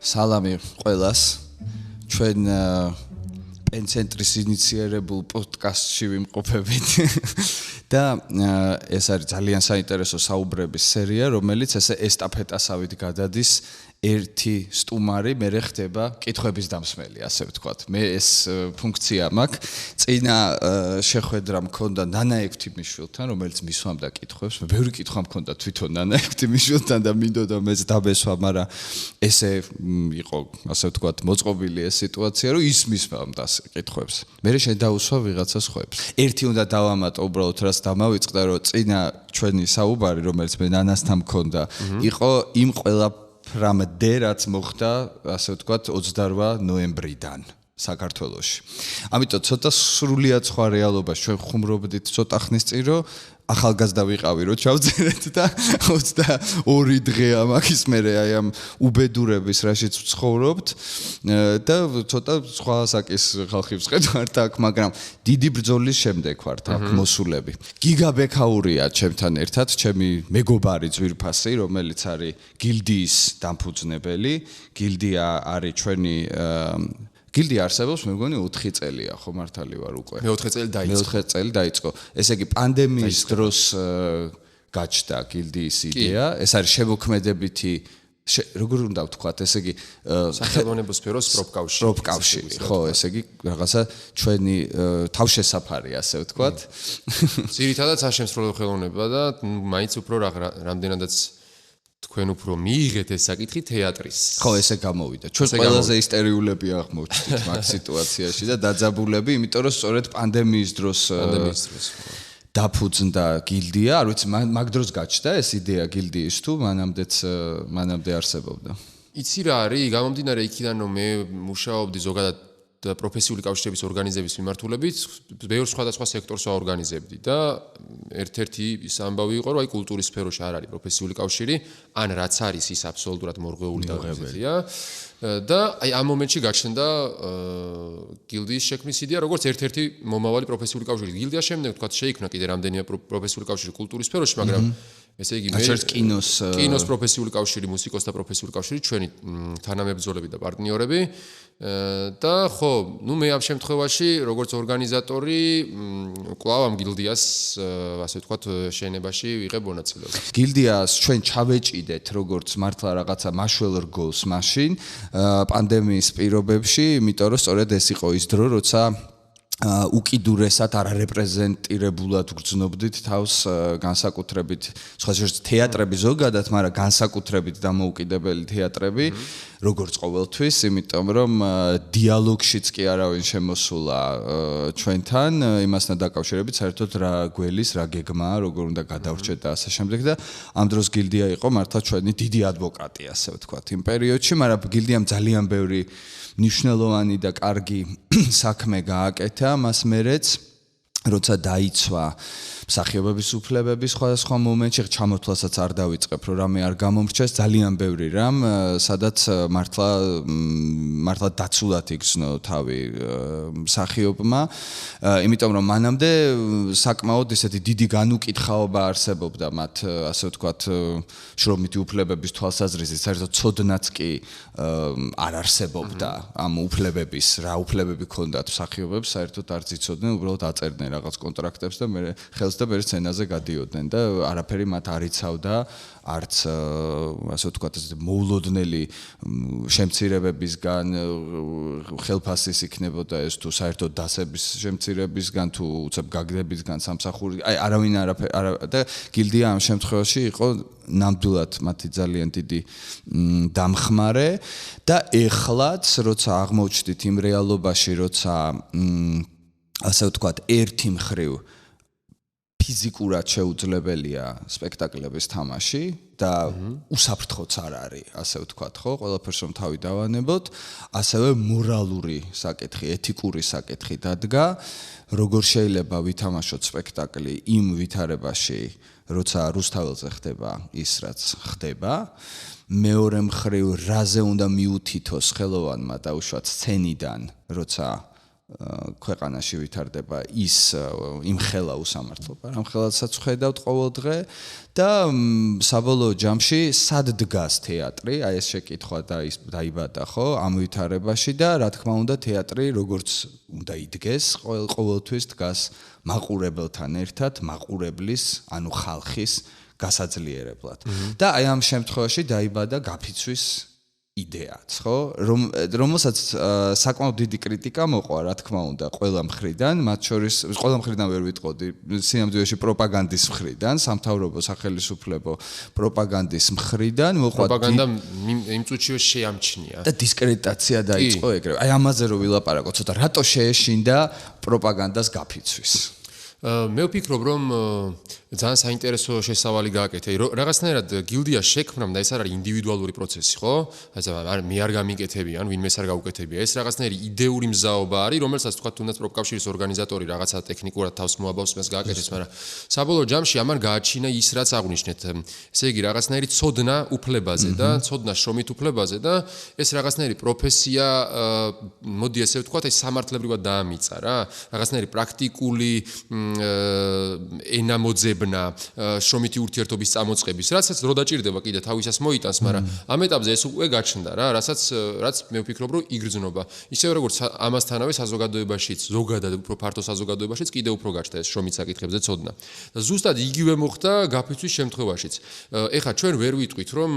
სალამი ყველას. ჩვენ პენცენტრის ინიციერებულ პოდკასტში ვიმყოფებით და ეს არის ძალიან საინტერესო საუბრების სერია, რომელიც ესე ესტაფეტასავით გადადის ერთი სტუმარი მე ხდება კითხვების დამსმელი, ასე ვთქვათ. მე ეს ფუნქცია მაქვს. წინა შეხვედრა მქონდა ნანა ექვთიმიშვილთან, რომელიც მისვამდა კითხვებს. მე ბევრი კითხვა მქონდა თვითონ ნანა ექვთიმიშვილთან და მინდოდა მეც დაბესვა, მაგრამ ესე იყო, ასე ვთქვათ, მოწყობილი ეს სიტუაცია, რომ ის მისვამდა კითხვებს. მე შენ დაუსვა ვიღაცას ხვებს. ერთი უნდა დავამატო უბრალოდ რაც დამავიწყდა, რომ წინა ჩვენი საუბარი, რომელიც მე ნანასთან მქონდა, იყო იმ ყველა რამე რაც მოხდა, ასე ვთქვათ, 28 ნოემბრიდან საქართველოში. ამიტომ ცოტა სრულიად სხვა რეალობა ჩვენ ხუმრობდით ცოტა ხნის წინ, რომ ახალგაზრდა ვიყავი, რომ ჩავწერეთ და 22 დღეა მაგის მერე აი ამ უბედურების რაშიც ვცხოვრობთ და ცოტა სხვა საკის ხალხი ვსყედვართ აქ, მაგრამ დიდი ბრძოლის შემდეგ ვართ აქ მოსულები. გიგა ბექაურია ჩემთან ერთად, ჩემი მეგობარი ძვირფასი, რომელიც არის გილდიის დამფუძნებელი. გილდია არის ჩვენი გილდია არსებობს, მე მგონი 4 წელია, ხო მართალი ვარ უკვე. მე 4 წელი დაიწყო. 4 წელი დაიწყო. ესე იგი პანდემიის დროს გაჩნდა გილდიის იდეა. ეს არის შემოქმედებითი როგორ უნდა ვთქვათ, ესე იგი სახელმწიფო სფეროს პროფკავშირი, ხო, ესე იგი რაღაცა ჩვენი თავშესაფარი, ასე ვთქვათ. ძირითადად საშემსრულებლო ხელოვნება და მაინც უფრო რამდენადაც თქვენ უფრო მიიღეთ ეს საკითხი თეატრის. ხო, ესე გამოვიდა. ჩვენ ყველაზე ისტერიულები აღმოჩნდით მაგ სიტუაციაში და დაძაბულები, იმიტომ რომ სწორედ პანდემიის დროს დაფუძნდა გილდია, არ ვიცი, მაგ დროს გაჩნდა ეს იდეა გილდიის თუ მანამდე არსებობდა. იცი რა არის, გამომდინარე იქიდან რომ მე მუშაობდი ზოგადად პროფესიული კავშირების ორგანიზების მიმართულებით, ბევრ სხვადასხვა სექტორს ვაორგანიზებდი და ერთ-ერთი ის ამბავი იყო, რომ აი კულტურის სფეროში არ არის პროფესიული კავშირი, ან რაც არის ის აბსოლუტურად მორღვეული და და აი ამ მომენტში გაჩნდა გილდიის შექმნის იდეა, როგორც ერთ-ერთი მომავალი პროფესიული კავშირი. გილდია შემდეგ თქვა შეიქმნა კიდე რამდენიმე პროფესიული კავშირი კულტურის სფეროში, მაგრამ ესე იგი მე კინოს პროფესიული კავშირი, მუსიკოსთა პროფესიული კავშირი, ჩვენი თანამებრძოლები და პარტნიორები და ხო, ნუ მე ამ შემთხვევაში როგორც ორგანიზატორი კვლავ ამ გილდიას ასე ვთქვათ შენებაში ვიღებ მონაწილეობას. გილდიას ჩვენ ჩავეჭიდეთ როგორც მართლა რაღაცა მაშველ რგოლს მაშინ პანდემიის პირობებში, იმიტომ რომ სწორედ ეს იყო ის დრო, როცა უკიდურესად არარეპრეზენტირებულად გრძნობდით თავს განსაკუთრებით სხვა შორის თეატრები ზოგადად, მაგრამ განსაკუთრებით დამოუკიდებელი თეატრები, როგორც ყოველთვის, იმიტომ რომ დიალოგშიც კი არავინ შემოსულა ჩვენთან, იმასთან დაკავშირებით საერთოდ რა გველის, რა გეგმაა, როგორ უნდა გადავრჩეთ და ასე შემდეგ და ამ დროს გილდია იყო მართლა ჩვენი დიდი ადვოკატი, ასე ვთქვათ, იმ პერიოდში, მაგრამ გილდიამ ძალიან ბევრი მნიშვნელოვანი და კარგი საქმე გააკეთა მას მერეც, როცა დაიცვა მსახიობების უფლებები სხვადასხვა მომენტში, ჩამოთვლასაც არ დავიწყებ, რომ რამე არ გამომრჩეს, ძალიან ბევრი რამ, სადაც მართლა დაცულად იგრძნო თავი მსახიობმა, იმიტომ რომ მანამდე საკმაოდ ესეთი დიდი განუკითხაობა არსებობდა მათ, ასე ვთქვათ, შრომითი უფლებების თვალსაზრისით, საერთოდ ცოდნაც კი არ არსებობდა ამ უფლებების, რა უფლებები ჰქონდათ მსახიობებს, საერთოდ არც იცოდნენ, უბრალოდ აწერდნენ რაღაც კონტრაქტებს და მე ხელს და მე სცენაზე გადიოდნენ და არაფერი მათ არ იცავდა, არც ასე ვთქვათ, მოულოდნელი შემცირებებისგან ხელფასის იქნებოდა ეს თუ საერთოდ დასების შემცირებისგან თუ უცებ გაგდებისგან სამსახური, აი არავინ და გილდია ამ შემთხვევაში იყო ნამდვილად მათი ძალიან დიდი დამხმარე და ეხლაც როცა აღმოჩნდით იმ რეალობაში, როცა ასე ვთქვათ, ერთი მხრივ ფიზიკურად შეუძლებელია სპექტაკლების თამაში და უსაფრთხოც არ არის, ასე ვთქვათ, ხო, ყველაფერს რომ თავი დავანებოთ, ასევე მორალური საკითხი, ეთიკური საკითხი დადგა, როგორ შეიძლება ვითამაშოთ სპექტაკლი იმ ვითარებაში, როცა რუსთაველზე ხდება ის, რაც ხდება, მეორე მხრივ, რაზე უნდა მიუთითოს ხელოვანმა დაუშვათ სცენიდან, როცა ქვეყანაში ვითარდება ის იმხელა უსამართლობა, რამ ხელადსაც ხედავთ ყოველ დღე და საბოლოო ჯამში სად დგას თეატრი, აი ეს შეკითხვა დაიბადა ხო ამ ვითარებაში და რა თქმა უნდა თეატრი როგორც უნდა იდგეს, ყოველთვის დგას მაყურებელთან ერთად, მაყურებლის, ანუ ხალხის გასაძლიერებლად. და აი ამ შემთხვევაში დაიბადა გაფიცვის იდეაც, ხო? რომელსაც საკმაოდ დიდი კრიტიკა მოყვა, რა თქმა უნდა, ყველა მხრიდან, მათ შორის ყველა მხრიდან ვერ ვიტყოდი, სინამდვილეში პროპაგანდის მხრიდან, სამთავრობო სახელმწიფო პროპაგანდის მხრიდან მოყვა პროპაგანდა იმ წუთშივე შეამჩნია. და დისკრედიტაცია დაიწყო ეგრევე. აი ამაზე რო ვილაპარაკო, ცოტა რატო შეეშინდა პროპაგანდას გაფიცვის? მე ვფიქრობ, რომ ძალიან საინტერესო შესავალი გააკეთე. რაღაცნაირად გილდია შექმნამ და ეს არ არის ინდივიდუალური პროცესი, ხო? აი მე არ გამიკეთებიან, ვინმეს არ გაუკეთებია. ეს რაღაცნაირი იდეური მზაობა არის, რომელსაც თქვა თუნდაც პროფკავშირის ორგანიზატორი რაღაცა ტექნიკურად თავს მოაბავს, მას გააკეთეს, მაგრამ საბოლოო ჯამში ამან გააჩინა ის, რაც აღნიშნეთ. ესე იგი, რაღაცნაირი ცოდნა უფლებაზე და ცოდნა შრომით უფლებაზე და ეს რაღაცნაირი პროფესია, მოდი ესე ვთქვათ, აი სამართლებრივად დაამიცა რა. რაღაცნაირი პრაქტიკული ენამოძებნა შრომითი ურთიერთობის წამოწყების, რასაც დრო დაჭირდება კიდე თავისას მოიტანს, მაგრამ ამ ეტაპზე ეს უკვე გაჩნდა რა, რაც მე ვფიქრობ, რომ იგრძნობა. ისევე როგორც ამასთანავე საზოგადოებაშიც, ზოგადად უფრო ფართო საზოგადოებაშიც კიდე უფრო გაჩნდა ეს შრომით საკითხებზე ცოდნა. და ზუსტად იგივე მოხდა გაფიცვის შემთხვევაშიც. ეხლა ჩვენ ვერ ვიტყვით, რომ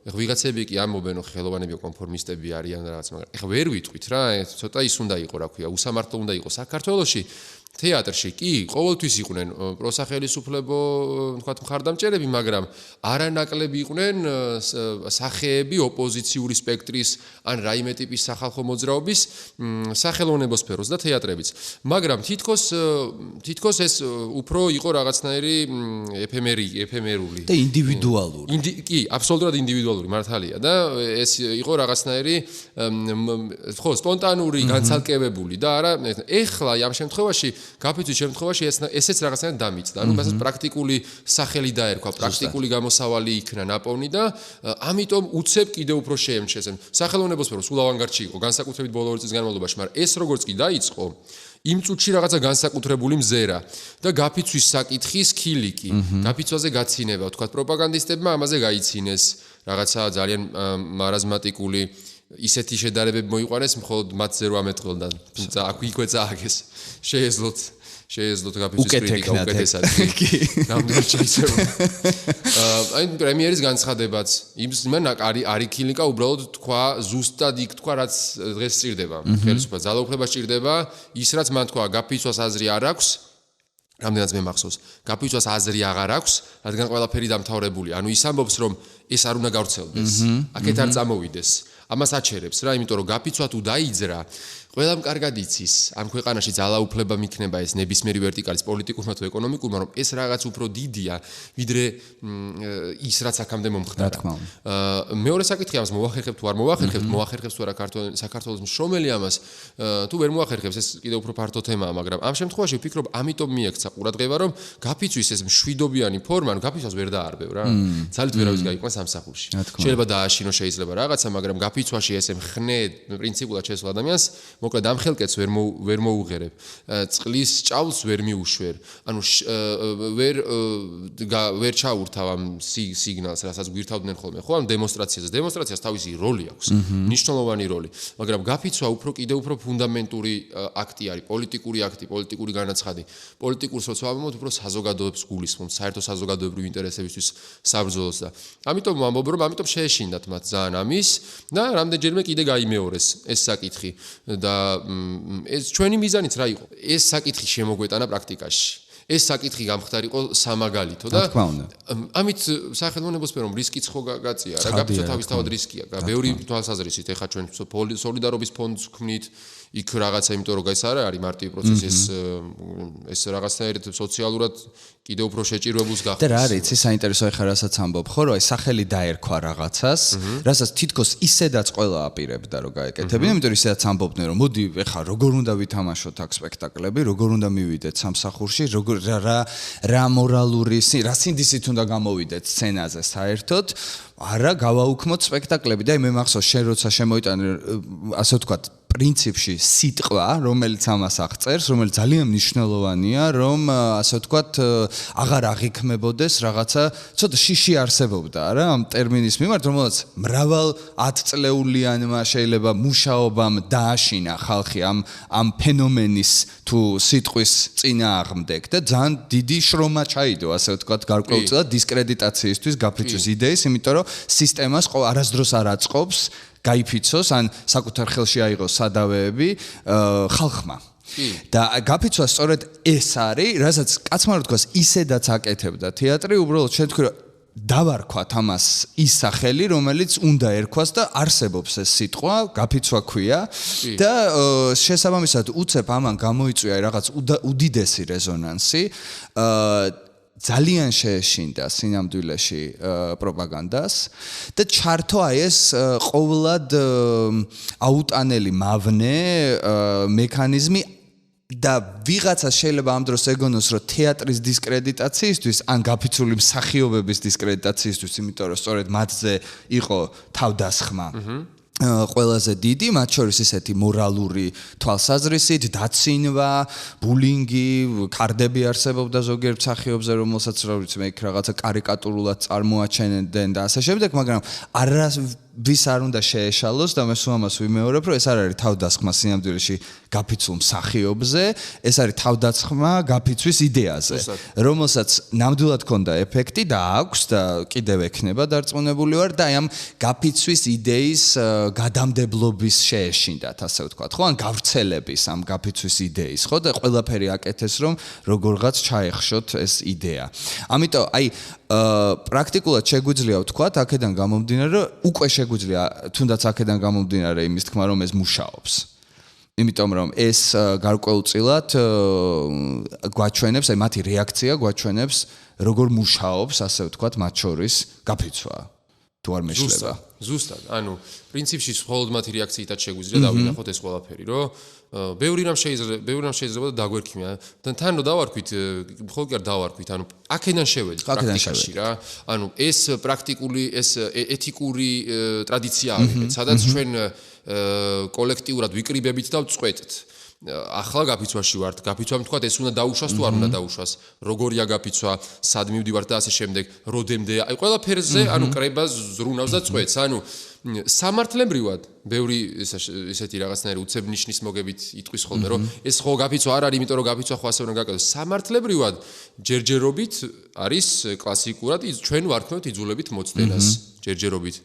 ვიღაცები კი ამობენ, რომ ხელოვანები კონფორმისტები არიან რაღაც, მაგრამ ეხლა ვერ ვიტყვით რა, ცოტა ის უნდა იყოს, რა ქვია, უსამართლო უნდა იყოს საქართველოში. თეატრში კი ყოველთვის იყვნენ პროსახელისუფლებო, თქვათ, მხარდამჭერები, მაგრამ არანაკლები იყვნენ სახეები ოპოზიციური სპექტრის ან რაიმე ტიპის სახალხო მოძრაობის სახელოვნებო სფეროს და თეატრებიც. მაგრამ თითქოს ეს უფრო იყო რაღაცნაირი ეფემერული და ინდივიდუალური. კი, აბსოლუტურად ინდივიდუალური მართალია და ეს იყო რაღაცნაირი ხო, სპონტანური, განცალკევებული და არა ეხლა ამ შემთხვევაში გაფიცვის შემთხვევაში ესეც რაღაცნაირად დამიწყდა. ანუ მასაც პრაქტიკული სახელი დაერქვა, პრაქტიკული გამოსავალი იქნა ნაპოვნი და ამიტომ უცებ კიდევ უფრო შეემჩეს. სახელოვნებო სფერო სულ ავანგარდში იყო, განსაკუთრებით ბოლო 2 წლის განმავლობაში, მაგრამ ეს როგორც კი დაიწყო, იმ წუთში რაღაცა განსაკუთრებული მზერა და გაფიცვის საკითხის ქილიკი, გაფიცვაზე გაცინება, თქვათ, პროპაგანდისტებმა ამაზე გაიცინეს რაღაცა ძალიან მარაზმატიკული ისეთი შედარებები მოიყვანეს, მხოლოდ მათზე რო ამეთქოლდა, აქვე წააგეს. შეეძლოთ გაფიცვის კრიტიკა უკეთესად. ნამდვილად შეიძლება. აი პრემიერის განცხადებაც, იმან არის ქილიკა, უბრალოდ თქვა, ზუსტად იქ თქვა, რაც დღეს სჭირდება. ხელისუფლება ძალაუფლება სჭირდება, ის რაც მან თქვა, გაფიცვას აზრი არ აქვს. რამდენად მე მახსოვს, გაფიცვას აზრი აღარ აქვს, რადგან ყველაფერი დამთავრებული. ანუ ის ამბობს, რომ ეს არ უნდა გავრცელდეს. აქეთ არ წამოვიდეს. ამას აჩერებს რა, იმიტომ რომ გაფიცვა თუ დაიძრა, ყველამ კარგად იცის, ამ ქვეყანაში ძალაუფლება მიქნება ეს ნებისმიერი ვერტიკალის პოლიტიკურმა თუ ეკონომიკურმა, რომ ეს რაღაც უფრო დიდია, ვიდრე ის რაც აქამდე მომხდარა. მეორე საკითხი ამას მოახერხებ თუ არ მოახერხებ, მოახერხებს თუ არა საქართველოს მშრომელი ამას, თუ ვერ მოახერხებს, ეს კიდევ უფრო ფართო თემაა, მაგრამ ამ შემთხვევაში ვფიქრობ, ამიტომ მიექცა ყურადღება, რომ გაფიცვის ეს მშვიდობიანი ფორმა, ანუ გაფიცვას ვერ დაარბევ რა. ძალით ვერავის გაიყვანს სამსახურში. შეიძლება დააშინო შეიძლება რაღაცა, მაგრამ გაფიცვაში ესე მხნე პრინციპულად შესულ ადამიანს მოკლედ ამ ხელკეთს ვერ მოუღერებ. წყლის ჭავლს ვერ მიუშვერ. ანუ ვერ ჩაურთავ ამ სიგნალს, რასაც გვირთავდნენ ხოლმე. ხო, ამ დემონსტრაციაზე. დემონსტრაციას თავისი როლი აქვს. მნიშვნელოვანი როლი. მაგრამ გაფიცვა კიდევ უფრო ფუნდამენტური აქტი არის, პოლიტიკური აქტი, პოლიტიკური განაცხადი. პოლიტიკურს როცა ვამბობთ, უფრო საზოგადოების გულისხმობს, საერთო საზოგადოებრივი ინტერესებისთვის საბრძოლოს და ამიტომ ვამბობ, რომ ამიტომ შეეშინდათ მათ ძალიან ამის და რამდენჯერმე კიდე გაიმეორეს ეს საკითხი და ეს ჩვენი მიზანიც რა იყო? ეს საკითხი შემოგვეტანა პრაქტიკაში. ეს საკითხი გამხდარიყო სამაგალითო და ამით სახელმწიფო სფერომ რისკიც ხო გაწია რა, გაფიცვა თავისთავად რისკია. ბევრი თვალსაზრისით ეხა ჩვენ სოლიდარობის ფონდს ვქმნით, იქ რაღაცა, იმიტომ რომ ეს არის მარტივი პროცესი, ეს რაღაცნაირად სოციალურად კიდევ უფრო შეჭირებულს გახდეს. და რა არის, იცი საინტერესო ეხა რასაც ამბობ, ხო, რომ აი სახელი დაერქვა რაღაცას, რასაც თითქოს ისედაც ყველა აპირებდა რომ გაეკეთებინა, იმიტომ რომ ისედაც ამბობდნენ რომ მოდი ეხა როგორ უნდა ვითამაშოთ აქ სპექტაკლები, როგორ უნდა მივიდეთ სამსახურში, რა მორალური, რა სინდისით უნდა გამოვიდეთ სცენაზე საერთოდ, არა გავაუქმოთ სპექტაკლები და მე მახსოვს შენ როცა შემოიტანე, ასე ვთქვათ, პრინციპში სიტყვა, რომელიც ამას აღწერს, რომელიც ძალიან მნიშვნელოვანია, რომ ასე ვთქვათ, აღარ აღიქმებოდეს რაღაცა ცოტა შიში არსებობდა რა ამ ტერმინის მიმართ, რომელსაც მრავალ 10 წლეულიანმა შეიძლება მუშაობამ დააშინა ხალხი ამ ფენომენის თუ სიტყვის წინააღმდეგ და ძალიან დიდი შრომა ჩაიდო, ასე ვთქვათ, გარკვეულწილად დისკრედიტაციისთვის გაფიცვის იდეის, იმიტომ რომ სისტემას არასდროს არ აწყობს გაიფიცოს ან საკუთარ ხელში აიღოს სადავეები ხალხმა. და გაფიცვა სწორედ ეს არის, რასაც კაცმა რო თქვას, ისედაც აკეთებდა თეატრი, უბრალოდ შენ თქვი რომ დავარქვათ ამას ის სახელი, რომელიც უნდა ერქვას და არსებობს ეს სიტყვა, გაფიცვა ქვია და შესაბამისად უცებ ამან გამოიწვია რაღაც უდიდესი რეზონანსი. ძალიან შეეშინდა სინამდვილეში პროპაგანდას და ჩართო აი ეს ყოვლად აუტანელი მავნე მექანიზმი და ვიღაცა შეიძლება ამ დროს ეგონოს რომ თეატრის დისკრედიტაციისთვის ან გაფიცული მსახიობების დისკრედიტაციისთვის, იმიტომ რომ სწორედ მათზე იყო თავდასხმა ყველაზე დიდი, მათ შორის ესეთი მორალური თვალსაზრისით, დაცინვა, ბულინგი, კარდები არსებობდა ზოგიერთ მსახიობზე, რომელსაც რაღაცა კარიკატურულად წარმოაჩენდნენ და ასე შემდეგ, მაგრამ ვის არ უნდა შეეშალოს და მე სულ ამას ვიმეორებ, რომ ეს არ არის თავდასხმა სინამდვილეში გაფიცულ მსახიობზე, ეს არის თავდასხმა გაფიცვის იდეაზე, რომელსაც ნამდვილად ჰქონდა ეფექტი და აქვს და კიდევ ექნება დარწმუნებული ვარ და აი ამ გაფიცვის იდეის გადამდებლობის შეეშინდათ, ასე ვთქვათ, ხო, ან გავრცელების ამ გაფიცვის იდეის, ხო, და ყველაფერი აკეთეს, რომ როგორღაც ჩაეხშოთ ეს იდეა. ამიტომ აი პრაქტიკულად შეგვიძლია ვთქვათ, აქედან გამომდინარე, რომ უკვე შეგვიძლია თუნდაც აქედან გამომდინარე იმის თქმა, რომ ეს მუშაობს. იმიტომ რომ ეს გარკვეულწილად გვაჩვენებს, აი მათი რეაქცია გვაჩვენებს, როგორ მუშაობს, ასე ვთქვათ, მათ შორის გაფიცვა. თუ არ მეშლება. ზუსტად, ანუ პრინციპში მხოლოდ მათი რეაქციითაც შეგვიძლია დავინახოთ ეს ყველაფერი, რომ ბევრი რამ შეიძლება და დაგვერქიმია. თან რო დავარქვით, მხოლოდ კი არ დავარქვით, ანუ აქედან შევედით პრაქტიკაში რა. ანუ ეს პრაქტიკული, ეს ეთიკური ტრადიცია არის, სადაც ჩვენ კოლექტიურად ვიკრიბებით და ვწყვეტთ. ახლა გაფიცვაში ვართ, გაფიცვამ თქვათ ეს უნდა დაუშვას თუ არ უნდა დაუშვას, როგორია გაფიცვა, სად მივდივართ და ასე შემდეგ, როდემდე, აი ყველაფერზე, ანუ კრებას ზრუნავს და წყვეტს, ანუ სამართლებრივად, ბევრი ესეთი რაღაცნაირი უცებ ნიშნის მოგებით იტყვის ხოლმე, რომ ეს ხო გაფიცვა არ არის, იმიტომ რომ გაფიცვა ხო ასე უნდა გაკეთოს. სამართლებრივად ჯერჯერობით არის კლასიკურად ჩვენ ვარქმევთ იძულებით მოცდენას, ჯერჯერობით.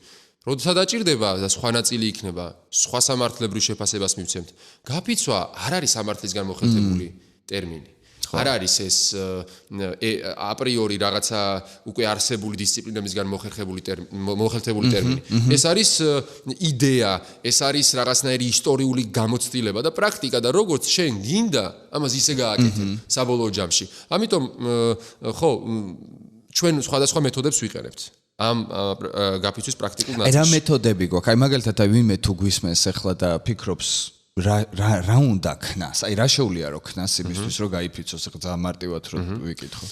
როდესაც დაჭირდება და სხვა ნაწილი იქნება, სხვა სამართლებრივ შეფასებას მივცემთ. გაფიცვა არ არის სამართლისგან მოხელთებული ტერმინი. არ არის ეს აპრიორი რაღაცა უკვე არსებული დისციპლინებისგან მოხელთებული ტერმინი. ეს არის იდეა, ეს არის რაღაცნაირი ისტორიული გამოცდილება და პრაქტიკა და როგორც შენ გინდა, ამას ისე გააკეთე საბოლოო ჯამში. ამიტომ ხო, ჩვენ სხვადასხვა მეთოდებს ვიყენებთ. ამ გაფიცვის პრაქტიკულ ნაწილში. რა მეთოდები გვაქვს? აი მაგალითად ვინმე თუ გვისმენს ახლა და ფიქრობს რა უნდა ქნას? აი რა შეუძლია რო ქნას იმისთვის რომ გაიფიცოს, ახლა ძალიან მარტივად რო ვიკითხო.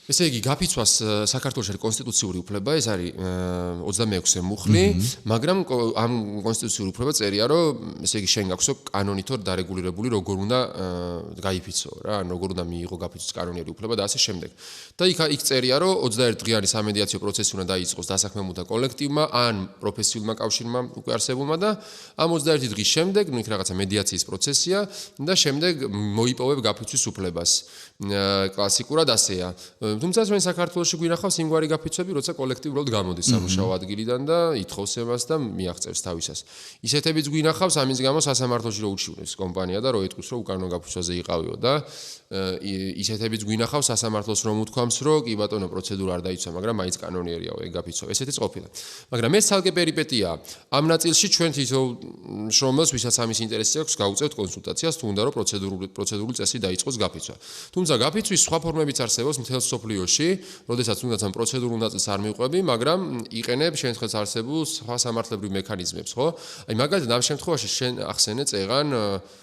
ესე იგი, გაფიცვას საქართველოს არის კონსტიტუციური უფლება, ეს არის 26-ე მუხლი, მაგრამ ამ კონსტიტუციური უფლება წერია, რომ ესე იგი შენ გაქვსო კანონითო დარეგულირებული როგორ უნდა გაიფიცო რა, ან როგორ უნდა მიიღო გაფიცვის კანონიერი უფლება და ასე შემდეგ. და იქ წერია, რომ 21 დღიანი სამედიაციო პროცესი უნდა დაიწყოს დასაქმებულთა კოლექტივმა ან პროფესიულმა კავშირმა უკვე არსებულმა და ამ 21 დღის შემდეგ, ნუ იქ რაღაცა მედიაციის პროცესია და შემდეგ მოიპოვებ გაფიცვის უფლებას. კლასიკურად ასეა. თუმცა ჩვენ საქართველოში გვინახავს იმგვარი გაფიცვები, როცა კოლექტიურად გამოდის სამუშაო ადგილიდან და ითხოვს ემას და მიაღწევს თავისას. ისეთებიც გვინახავს, ამის გამო სასამართლოში რო უჩივნებს კომპანია და რო ეტყვის, რომ უკანონო გაფიცვაზე იყავიო და ისეთებიც გვინახავს სასამართლოს რომ უთქვამს, რომ კი ბატონო პროცედურა არ დაიცვა, მაგრამ მაინც კანონიერიაო ეგ გაფიცვა. ესეთიც ყოფილა. მაგრამ ეს ცალკე პერიპეტიაა. ამ ნაწილში ჩვენ თითოეულ შრომელს, ვისაც ამის ინტერესი აქვს, გავუწევთ კონსულტაციას, თუ უნდა რომ პროცედურული წესი დაიწყოს გაფიცვა. თუმცა გაფიცვის სხვა ფორმებიც არსებობს მთელ სოფლიო მსოფლიოში, როდესაც თუნდაც ამ პროცედურულ ნაწილს არ მივყვები, მაგრამ იყენებ შენ ხელს არსებულ სხვა სამართლებრივ მექანიზმებს, ხო? აი მაგალითად ამ შემთხვევაში შენ ახსენე წეღან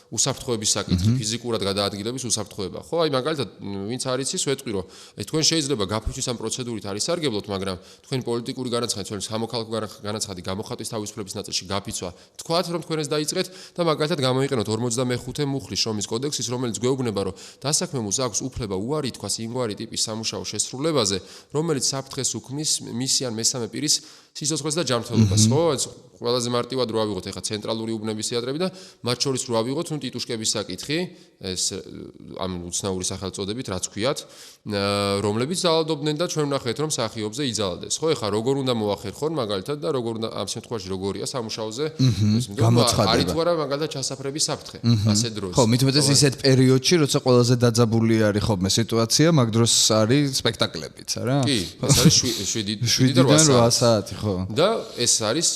უსაფრთხოების საკითხი, ფიზიკურად გადაადგილების უსაფრთხოება, ხო? აი მაგალითად ვინც არის იცის, ვეტყვი რომ თქვენ შეიძლება გაფრთხის ამ პროცედურით არ ისარგებლოთ, მაგრამ თქვენი პოლიტიკური განაცხადი, თქვენი სამოქალაქო განაცხადი გამოხატვის თავისუფლების ნაწილში გაფიცვა. თქვათ რომ თქვენ ეს დაიწყეთ და მაგალითად გამოიყენოთ 45 მუხლის შრომის კოდექსის, რომელიც გვეუბნება რომ დასაქმებულს აქვს უფლება უარი ითქვას იმგვარი ტიპის სამუშაო შესრულებაზე, რომელიც საფრთხეს უქმნის მისი ან მესამე პირის სიცოცხლეს და ჯანმრთელობას, ხო? ყველაზე მარტივად რო ავიღოთ ეხა ცენტრალური უბნების თეატრები და მათ შორის რო ავიღოთ ნუ ტიტუშკების საკითხი, ეს ამ უცნაური სახელწოდებით რაც ქვიათ, რომლებიც ძალადობდნენ და ჩვენ ვნახეთ რომ მსახიობზე იძალდეს, ხო? ეხა როგორ უნდა მოახერხონ მაგალითად და როგორ უნდა ამ შემთხვევაში როგორია სამუშაოზე არის თუ არა მაგალითად ჩასაფრების საფრთხე, ასე დროს. ხო, მithumetes ისეთ პერიოდში, როცა ყველაზე დაძაბული არის ხოლმე სიტუაცია, მაგ დროს არის სპექტაკლებიც, არა? კი, ეს არის 7-დან 8 საათი, ხო. და ეს არის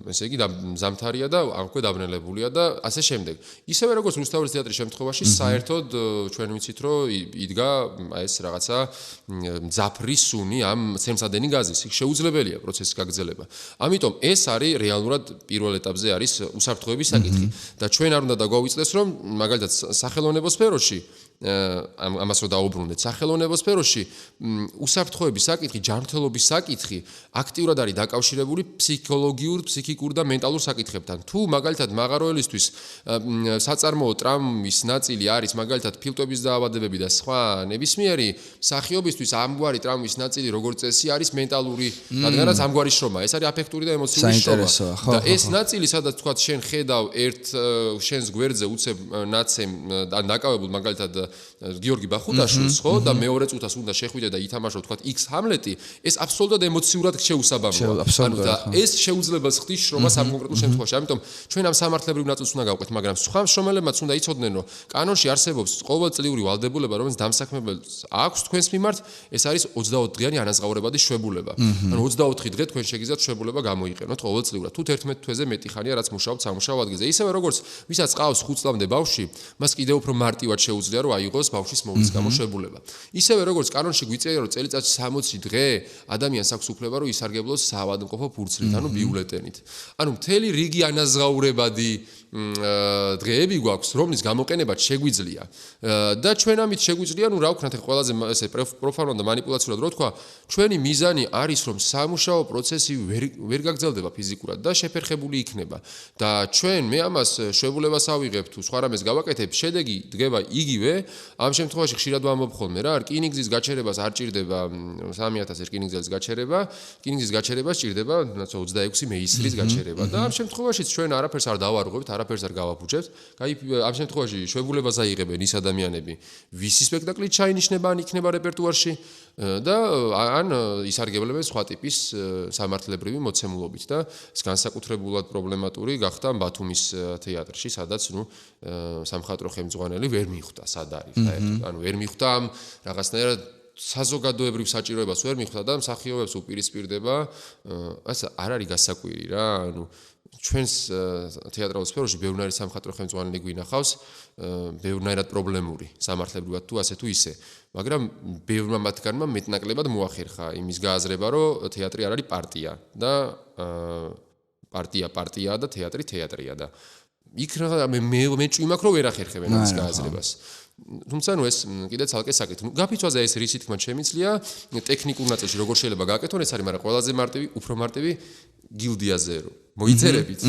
ესე იგი ზამთარია და აქვე დაბნელებულია და ასე შემდეგ. ისევე როგორც რუსთაველის თეატრის შემთხვევაში საერთოდ ჩვენ ვიცით რომ იდგა ეს რაღაცა მძაფრი სუნი ამ ცემსადენი გაზის. იქ შეუძლებელია პროცესის გაგრძელება. ამიტომ ეს არის რეალურად პირველ ეტაპზე არის უსაფრთხოების საკითხი და ჩვენ არ უნდა დაგვავიწყდეს რომ მაგალითად სახელოვნებო სფეროში ამას რო დაუბრუნდეთ სახელოვნებო სფეროში უსაფრთხოების საკითხი, ჯანმრთელობის საკითხი აქტიურად არის დაკავშირებული ფსიქოლოგიურ, ფსიქიკურ და მენტალურ საკითხებთან. თუ მაგალითად მაღაროელისთვის საწარმოო ტრამვის ნაწილი არის მაგალითად ფილტვების დაავადებები და სხვა ნებისმიერი მსახიობისთვის ამგვარი ტრამვის ნაწილი როგორც წესი არის მენტალური, რადგანაც ამგვარი შრომა, ეს არის აფექტური და ემოციური შრომა. და ეს ნაწილი, სადაც თქვა შენ ხედავ ერთ შენს გვერდზე უცებ ნაცემ ან დაკავებულ მაგალითად გიორგი ბახუტაშვილს, ხო, და მეორე წუთას უნდა შეხვიდე და ითამაშო თქვა X ჰამლეტი, ეს აბსოლუტურად ემოციურად შეუსაბამოა. ანუ და ეს შეუძლებელს ხდის შრომას ამ კონკრეტულ შემთხვევაში. ამიტომ ჩვენ ამ სამართლებრივ ნაწილს უნდა გავყვეთ, მაგრამ სხვა შრომელებმაც უნდა იცოდნენ, რომ კანონში არსებობს ყოველწლიური ვალდებულება, რომელიც დამსაქმებელს აქვს თქვენს მიმართ, ეს არის 24 დღიანი ანაზღაურებადი შვებულება. ანუ 24 დღე თქვენ შეგიძლიათ შვებულება გამოიყენოთ ყოველწლიურად. თუ 11 თვეზე მეტი ხანია რაც მუშაობთ სამუშაო ადგილზე. ისევე როგორც ვისაც ყავს 5 წლამდე ბავშვი, მას კიდევ უფრო მარტივად შეუძლია რომ აიღოს ბავშვის მოვლის გამოშვებულება. ისევე როგორც კანონში გვიწერია რომ წელიწადში 60 დღე ადამიანს აქვს უფლება რომ ისარგებლოს საავადმყოფო ფურცლით, ანუ ბიულეტენით. ანუ მთელი რიგი ანაზღაურებადი დღეები გვაქვს, რომლის გამოყენებაც შეგვიძლია. და ჩვენ ამით შეგვიძლია, რა ვქნათ, ყველაზე ესე პროფანულად და манипуляციურად რო თქვა, ჩვენი მიზანი არის რომ სამუშაო პროცესი ვერ გაგრძელდება ფიზიკურად და შეფერხებული იქნება. და ჩვენ მე ამას შვებულებას ავიღებ თუ სხვა რამეს გავაკეთებ, შედეგი დგება იგივე. ამ შემთხვევაში ხშირად ვამბობ ხოლმე რა, რკინიგზის გაჩერებას არ ჭირდება 3000 რკინიგზელის გაჩერება, რკინიგზის გაჩერებას ჭირდება 26 მეისრის გაჩერება. და ამ შემთხვევაშიც ჩვენ არაფერს არ დავარღვევთ, არაფერს არ გავაფუჭებთ. ამ შემთხვევაში შვებულებას აიღებენ ის ადამიანები, ვისი სპექტაკლი ჩაინიშნება ან იქნება რეპერტუარში და ან ისარგებლებენ სხვა ტიპის სამართლებრივი მოცემულობით და ეს განსაკუთრებულად პრობლემატური გახდა ბათუმის თეატრში, სადაც სამხატვრო ხელმძღვანელი ვერ მიხვდა სად არის საერთოდ. ანუ ვერ მიხვდა ამ რაღაცნაირად საზოგადოებრივ საჭიროებას ვერ მიხვდა და მსახიობებს უპირისპირდება, ასე არ არის გასაკვირი რა, ანუ ჩვენს თეატრალურ სფეროში ბევრნაირი სამხატვრო ხელმძღვანელი გვინახავს, ბევრნაირად პრობლემური სამართლებრივად თუ ასე თუ ისე, მაგრამ ბევრმა მათგანმა მეტნაკლებად მოახერხა იმის გააზრება, რომ თეატრი არ არის პარტია და პარტიაა და თეატრი თეატრია და იქ მე ჭვიმაქ რომ ვერ ახერხებენ ამის გააზრებას. თუმცა ეს კიდე ცალკე საკითხი. გაფიცვაზე ეს რის თქმა შემიძლია, ტექნიკურ ნაწილში როგორ შეიძლება გააკეთონ, ეს არის, მაგრამ ყველაზე მარტივი, უფრო მარტივი გილდიაზე რო მოიწერებით.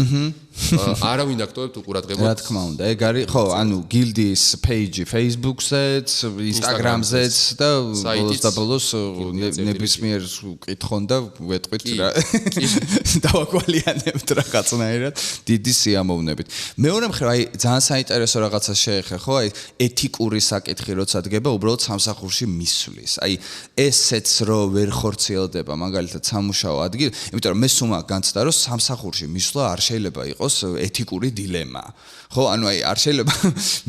არავინ აქტოებთ უყურადღებოდ. რა თქმა უნდა, ეგ არის, ხო, ანუ გილდიის პეიჯი Facebook-ზეც, Instagram-ზეც და ბოლოს ნებისმიერ კითხონ და ვეტყვით რა. დავაკვალიანებთ რაღაცნაირად დიდი სიამოვნებით. მეორე მხრივ, აი ძალიან საინტერესო რაღაცა შეეხე, ხო, აი ეთიკური საკითხი როცა დგება, უბრალოდ სამსახურში მისვლის. აი ესეც რო ვერ ხორციელდება მაგალითად სამუშაო ადგილი, იმიტომ რომ მე სუმა განცდა რომ სამსახურში მისვლა არ შეიძლება იყოს ეთიკური დილემა. ხო, ანუ აი არ შეიძლება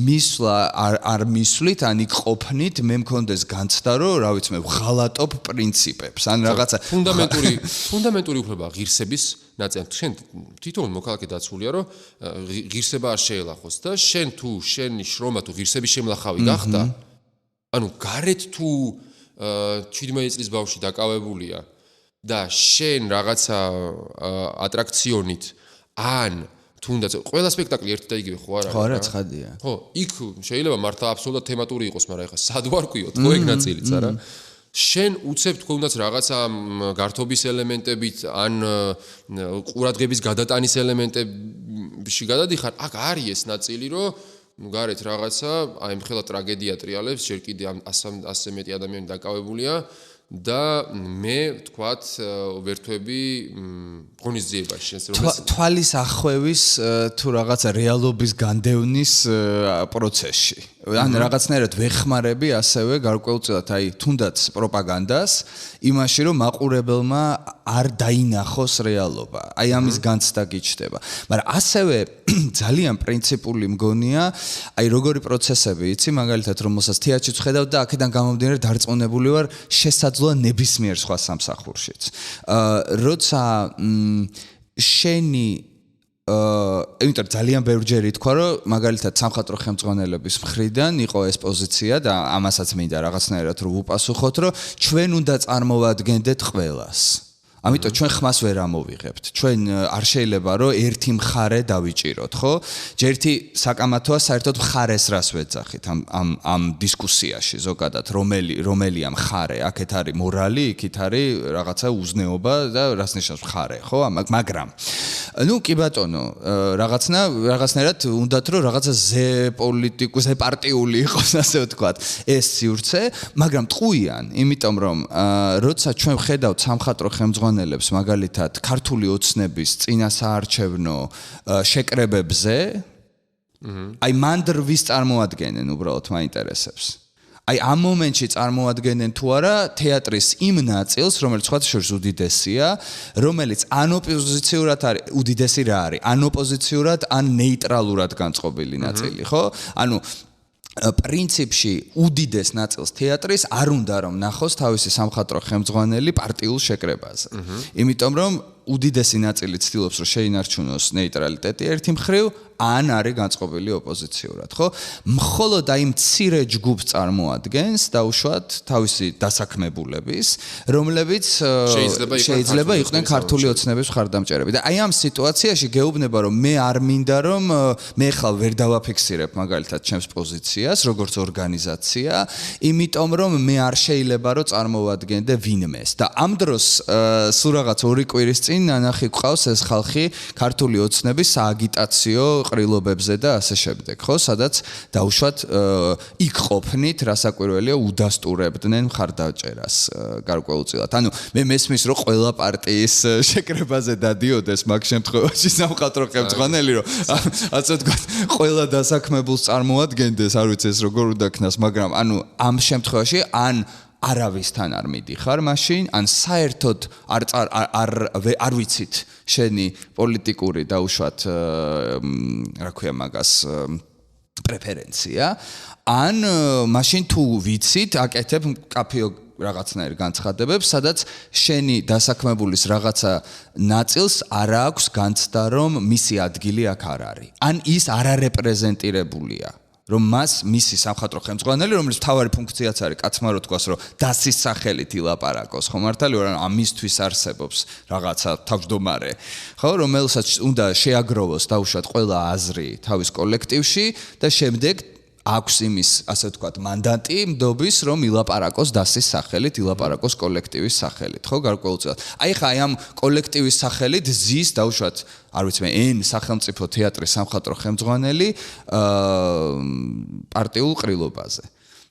მისვლა არ მისვლით, ან იქ ყოფნით მე მქონდეს განცდა რომ, რა ვიცი მე, ვღალატობ პრინციპებს, ან რაღაცა ფუნდამენტური უფლება ღირსების ნაწილი. შენ თვითონ მოქალაქე დაცულია, რომ ღირსება არ შეელახოს და შენ თუ შენი შრომა თუ ღირსების შემლახავი გახდა, ანუ გარეთ თუ 17 წლის ბავშვი დაკავებულია და შენ რაღაცა ატრაქციონით ან თუნდაც ყველა სპექტაკლი ერთი და იგივე ხო არ არის? ხო, რა ცხადია. ხო, იქ შეიძლება მართლა აბსოლუტურად თემატური იყოს, მაგრამ ეხლა სად ვარ ყვიოთ, ხო ეგ ნაწილიც არა? შენ უცებ თქვენაც რაღაცა გართობის ელემენტებით ან ყურადღების გადატანის ელემენტებში გადადიხარ, აქ არის ეს ნაწილი, რომ გარეთ რაღაცა, აი მხელა ტრაგედია ტრიალებს, ჯერ კიდე ასე მეტი ადამიანი დაკავებულია და მე თქვათ ვერთვები ღონისძიებაში შენს რომელს თვალის ახვევის თუ რაღაცა რეალობის განდევნის პროცესში. ან რაღაცნაირად ვეხმარები ასევე გარკვეულწილად აი თუნდაც პროპაგანდას იმაში რომ მაყურებელმა არ დაინახოს რეალობა. აი ამის განცდა გიჩნდება. მაგრამ ასევე ძალიან პრინციპული მგონია აი როგორი პროცესები იცი მაგალითად რომელსაც თეატრში ვხედავ და აქედან გამომდინარე დარწმუნებული ვარ შესაძლოა ნებისმიერ სხვა სამსახურშიც. როცა შენი იმიტომ ძალიან ბევრჯერ ითქვა რომ მაგალითად სამხატვრო ხელმძღვანელების მხრიდან იყო ეს პოზიცია და ამასაც მინდა რაღაცნაირად რომ ვუპასუხოთ რომ ჩვენ უნდა წარმოვადგენდეთ ყველას. ამიტომ ჩვენ ხმას ვერ ამოვიღებთ. ჩვენ არ შეიძლება რომ ერთი მხარე დავიჭიროთ, ხო? ჯერთი საკამათოა საერთოდ მხარეს რას ვეძახით ამ დისკუსიაში ზოგადად რომელია მხარე? აქეთ არის მორალი, იქით არის რაღაცა უზნეობა და რას ნიშნავს მხარე, ხო? მაგრამ ну კი ბატონო, რაღაცნაირად უნდათ რომ რაღაცა ზე პარტიული იყოს, ასე ვთქვათ, ეს სივრცე, მაგრამ ტყუიან, იმიტომ რომ როცა ჩვენ ვხედავთ სამხატვრო ხელმძღვანელებს მაგალითად ქართული ოცნების წინასაარჩევნო შეკრებებზე, აი მანდ ვის წარმოადგენენ უბრალოდ მაინტერესებს. აი ამ მომენტში წარმოადგენენ თუ არა თეატრის იმ ნაწილს, რომელიც სხვათა შორის უდიდესია, რომელიც ან ოპოზიციურად არის, უდიდესი რა არის, ან ოპოზიციურად, ან ნეიტრალურად განწყობილი ნაწილი, ხო? ანუ პრინციპში უდიდეს ნაწილს თეატრის არ უნდა რომ ნახოს თავისი სამხატვრო ხელმძღვანელი პარტიულ შეკრებაზე. იმიტომ რომ უდიდესი ნაწილი ცდილობს რომ შეინარჩუნოს ნეიტრალიტეტი ერთი მხრივ ან არის განწყობილი ოპოზიციურად, ხო? მხოლოდ აი მცირე ჯგუფს წარმოადგენს დაუშვათ თავისი დასაქმებულების, რომლებიც შეიძლება იყვნენ ქართული ოცნების მხარდამჭერები. და აი ამ სიტუაციაში გეუბნება რომ მე არ მინდა რომ მე ხალ ვერ დავაფიქსირებ მაგალითად ჩემს პოზიციას როგორც ორგანიზაცია, იმიტომ რომ მე არ შეიძლება რომ წარმოვადგენდე ვინმეს. და ამ დროს სულ რაღაც ორი კვირის წინ ნანახი გვყავს ეს ხალხი ქართული ოცნების სააგიტაციო ყრილობებზე და ასე შემდეგ, ხო? სადაც დაუშვათ იქ ყოფნით რასაკვირველია უდასტურებდნენ მხარდაჭერას გარკვეულწილად. ანუ მე მესმის რომ ყველა პარტიის შეკრებაზე დადიოდეს მაგ შემთხვევაში სამხატვრო ხელმძღვანელი რომ ასე ვთქვათ ყველა დასაქმებულს წარმოადგენდეს, არ ვიცი ეს როგორ უნდა ქნას, მაგრამ ანუ ამ შემთხვევაში ან არავისთან არ მიდიხარ მაშინ, ან საერთოდ არ ვიცით შენი პოლიტიკური დაუშვათ რა ქვია მაგას პრეფერენცია, ან მაშინ თუ ვიცით, აკეთებ კაფეო რაღაცნაირ განცხადებებს, სადაც შენი დასაქმებულის რაღაცა ნაწილს არ აქვს განცდა რომ მისი ადგილი აქ არ არის. ან ის არ არეპრეზენტირებულია. რომ მას მისი სამხატვრო ხელმძღვანელი, რომელიც მთავარი ფუნქციაც არის, კაცმა რო თქვას, რომ დასის სახელით ილაპარაკოს, ხო მართალი ვარ, ამისთვის არსებობს რაღაცა თავმჯდომარე, ხო, რომელსაც უნდა შეაგროვოს დაუშვათ ყველა აზრი თავის კოლექტივში და შემდეგ აქვს იმის, ასე ვთქვათ, მანდატი მდობის, რომ ილაპარაკოს დასის სახელით, ილაპარაკოს კოლექტივის სახელით, ხო, გარკვეულწილად. აი ხა ამ კოლექტივის სახელით ზის დაუშვათ, არ ვიცი მე, სახელმწიფო თეატრის სამხატვრო ხელმძღვანელი პარტიულ ყრილობაზე.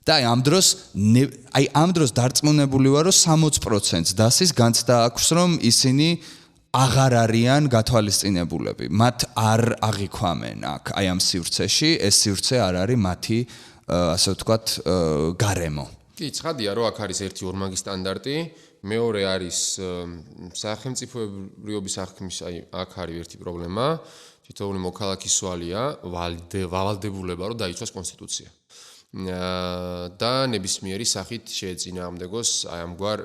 და აი ამ დროს დარწმუნებული ვარ, რომ 60% დასის განცდა აქვს, რომ ისინი აღარ არიან გათვალისწინებულები. მათ არ აღიქვამენ აქ აი ამ სივრცეში, ეს სივრცე არ არის მათი, ასე ვთქვათ, გარემო. კი, ცხადია, რომ აქ არის ერთი ორმაგი სტანდარტი, მეორე არის სახელმწიფოებრიობის საქმის, აი აქ არის ერთი პრობლემა, თითოეული მოქალაქის სვალია, ვალდებულება რომ დაიცვას კონსტიტუცია. და ნებისმიერი სახით შეეწინააღმდეგოს აი ამგვარ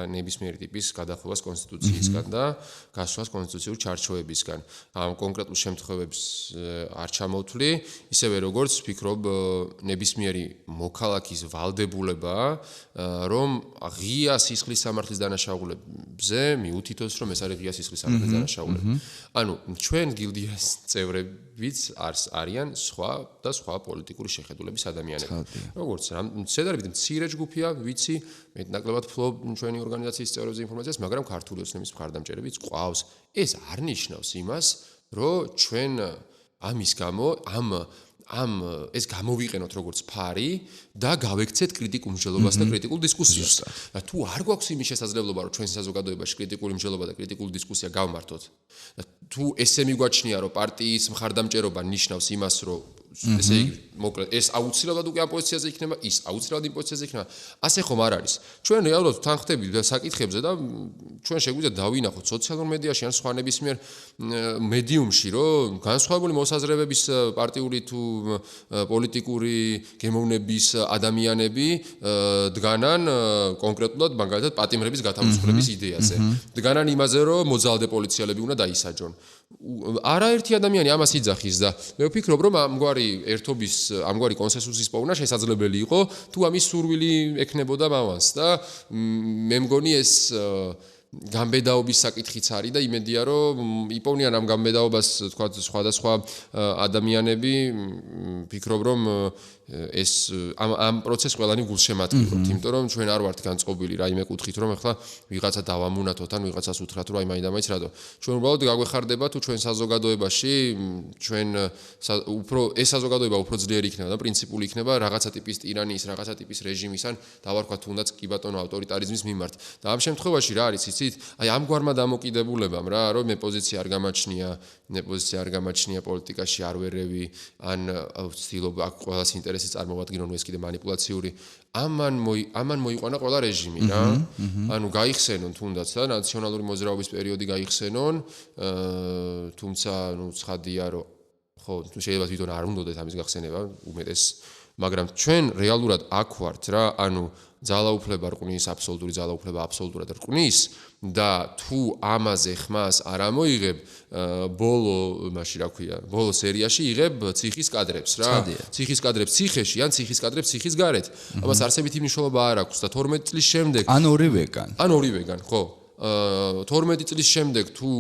ნებისმიერი ტიპის გადახვევას კონსტიტუციისგან და გასვლას კონსტიტუციურ ჩარჩოებისგან. ამ კონკრეტულ შემთხვევებს არ ჩამოვთვლი, ისევე როგორც ვფიქრობ ნებისმიერი მოქალაქის ვალდებულება, რომ ღია სისხლის სამართლის დანაშაულებზე მიუთითოს, რომ ეს არის ღია სისხლის სამართლის დანაშაულები. ანუ ჩვენ გილდიას წევრებიც არიან სხვა და სხვა პოლიტიკური შეხედულების ადამიანები. როგორც შედარებით მცირე ჯგუფია, ვიცი, მეტნაკლებად ფლობ ჩვენი ორგანიზაციის წევრებზე ინფორმაციას, მაგრამ ქართული ოცნების მხარდამჭერებიც ყავს. ეს არ ნიშნავს იმას, რომ ჩვენ ამის გამო ეს გამოვიყენოთ როგორც ფარი და გავექცეთ კრიტიკულ მსჯელობას და კრიტიკულ დისკუსიას. თუ არ გვაქვს იმის შესაძლებლობა, რომ ჩვენ საზოგადოებაში კრიტიკული მსჯელობა და კრიტიკული დისკუსია გავმართოთ, თუ ესე მიგვაჩნია, რომ პარტიის მხარდამჭერობა ნიშნავს იმას, რომ ესე იგი, მოკლედ, ეს აუცილებლად უკვე ამ პოზიციაზე იქნება, ის აუცილებლად იმ პოზიციაზე იქნება. ასე ხომ არ არის. ჩვენ რეალურად თანხმდებით საკითხებზე და ჩვენ შეგვიძლია დავინახოთ სოციალურ მედიაში ან სხვა ნებისმიერ მედიუმში, რომ განსხვავებული მოსაზრებების პარტიული თუ პოლიტიკური გემოვნების ადამიანები დგანან კონკრეტულად მაგალითად პატიმრების გათავისუფლების იდეაზე. დგანან იმაზე, რომ მოძალადე პოლიციელები უნდა დაისაჯონ. არაერთი ადამიანი ამას იძახის და მე ვფიქრობ, რომ ამგვარი ერთობის, ამგვარი კონსენსუსის პოვნა შესაძლებელი იყო, თუ ამის სურვილი ექნებოდა მამას და მე მგონი ეს გამბედაობის საკითხიც არის და იმედია, რომ იპოვნიან ამ გამბედაობას, თქვა სხვადასხვა ადამიანები, ვფიქრობ, რომ ეს ამ პროცესს ყველანი გულშემატკივრობთ, იმიტომ რომ ჩვენ არ ვართ განწყობილი რაიმე კუთხით, რომ ახლა ვიღაცა დავამუნათოთ ან ვიღაცას უთხრათ, რომ აი მაინდა-მაინც რატო. ჩვენ უბრალოდ გაგვეხარდება თუ ჩვენ საზოგადოებაში ჩვენ ეს საზოგადოება უფრო ძლიერი იქნება და პრინციპული იქნება რაღაცა ტიპის ტირანიის, რაღაცა ტიპის რეჟიმის ან დავარქვათ თუნდაც კი ბატონო ავტორიტარიზმის მიმართ. და ამ შემთხვევაში რა არის, იცით? აი ამგვარმა დამოკიდებულებამ რა, რომ მე პოზიცია არ გამაჩნია პოლიტიკაში არ ვერევი, ან ვცდილობ აქ ყველას ინტერესის წარმოვადგინონ, ეს კიდე манипуляციური. ამან მოიყვანა ყველა რეჟიმი რა. ანუ გაიხსენონ თუნდაც და ნაციონალური მოძრაობის პერიოდი გაიხსენონ, თუმცა ნუ ცხადია, რომ ხო, შეიძლება თვითონ არ უნდათ ამის გახსენება, უმეტეს, მაგრამ ჩვენ რეალურად აქ ვართ რა, ანუ ძალაუფლება რყნის, აბსოლუტური ძალაუფლება აბსოლუტურად რყნის და თუ ამაზე ხმას არ ამოიღებ, ბოლო სერიაში იღებ ციხის კადრებს რა. ციხის კადრებს ციხეში ან ციხის კადრებს ციხის გარეთ. ამას არსებითი მნიშვნელობა არ აქვს და 12 წლის შემდეგ ან ორივეგან, ხო. 12 წლის შემდეგ თუ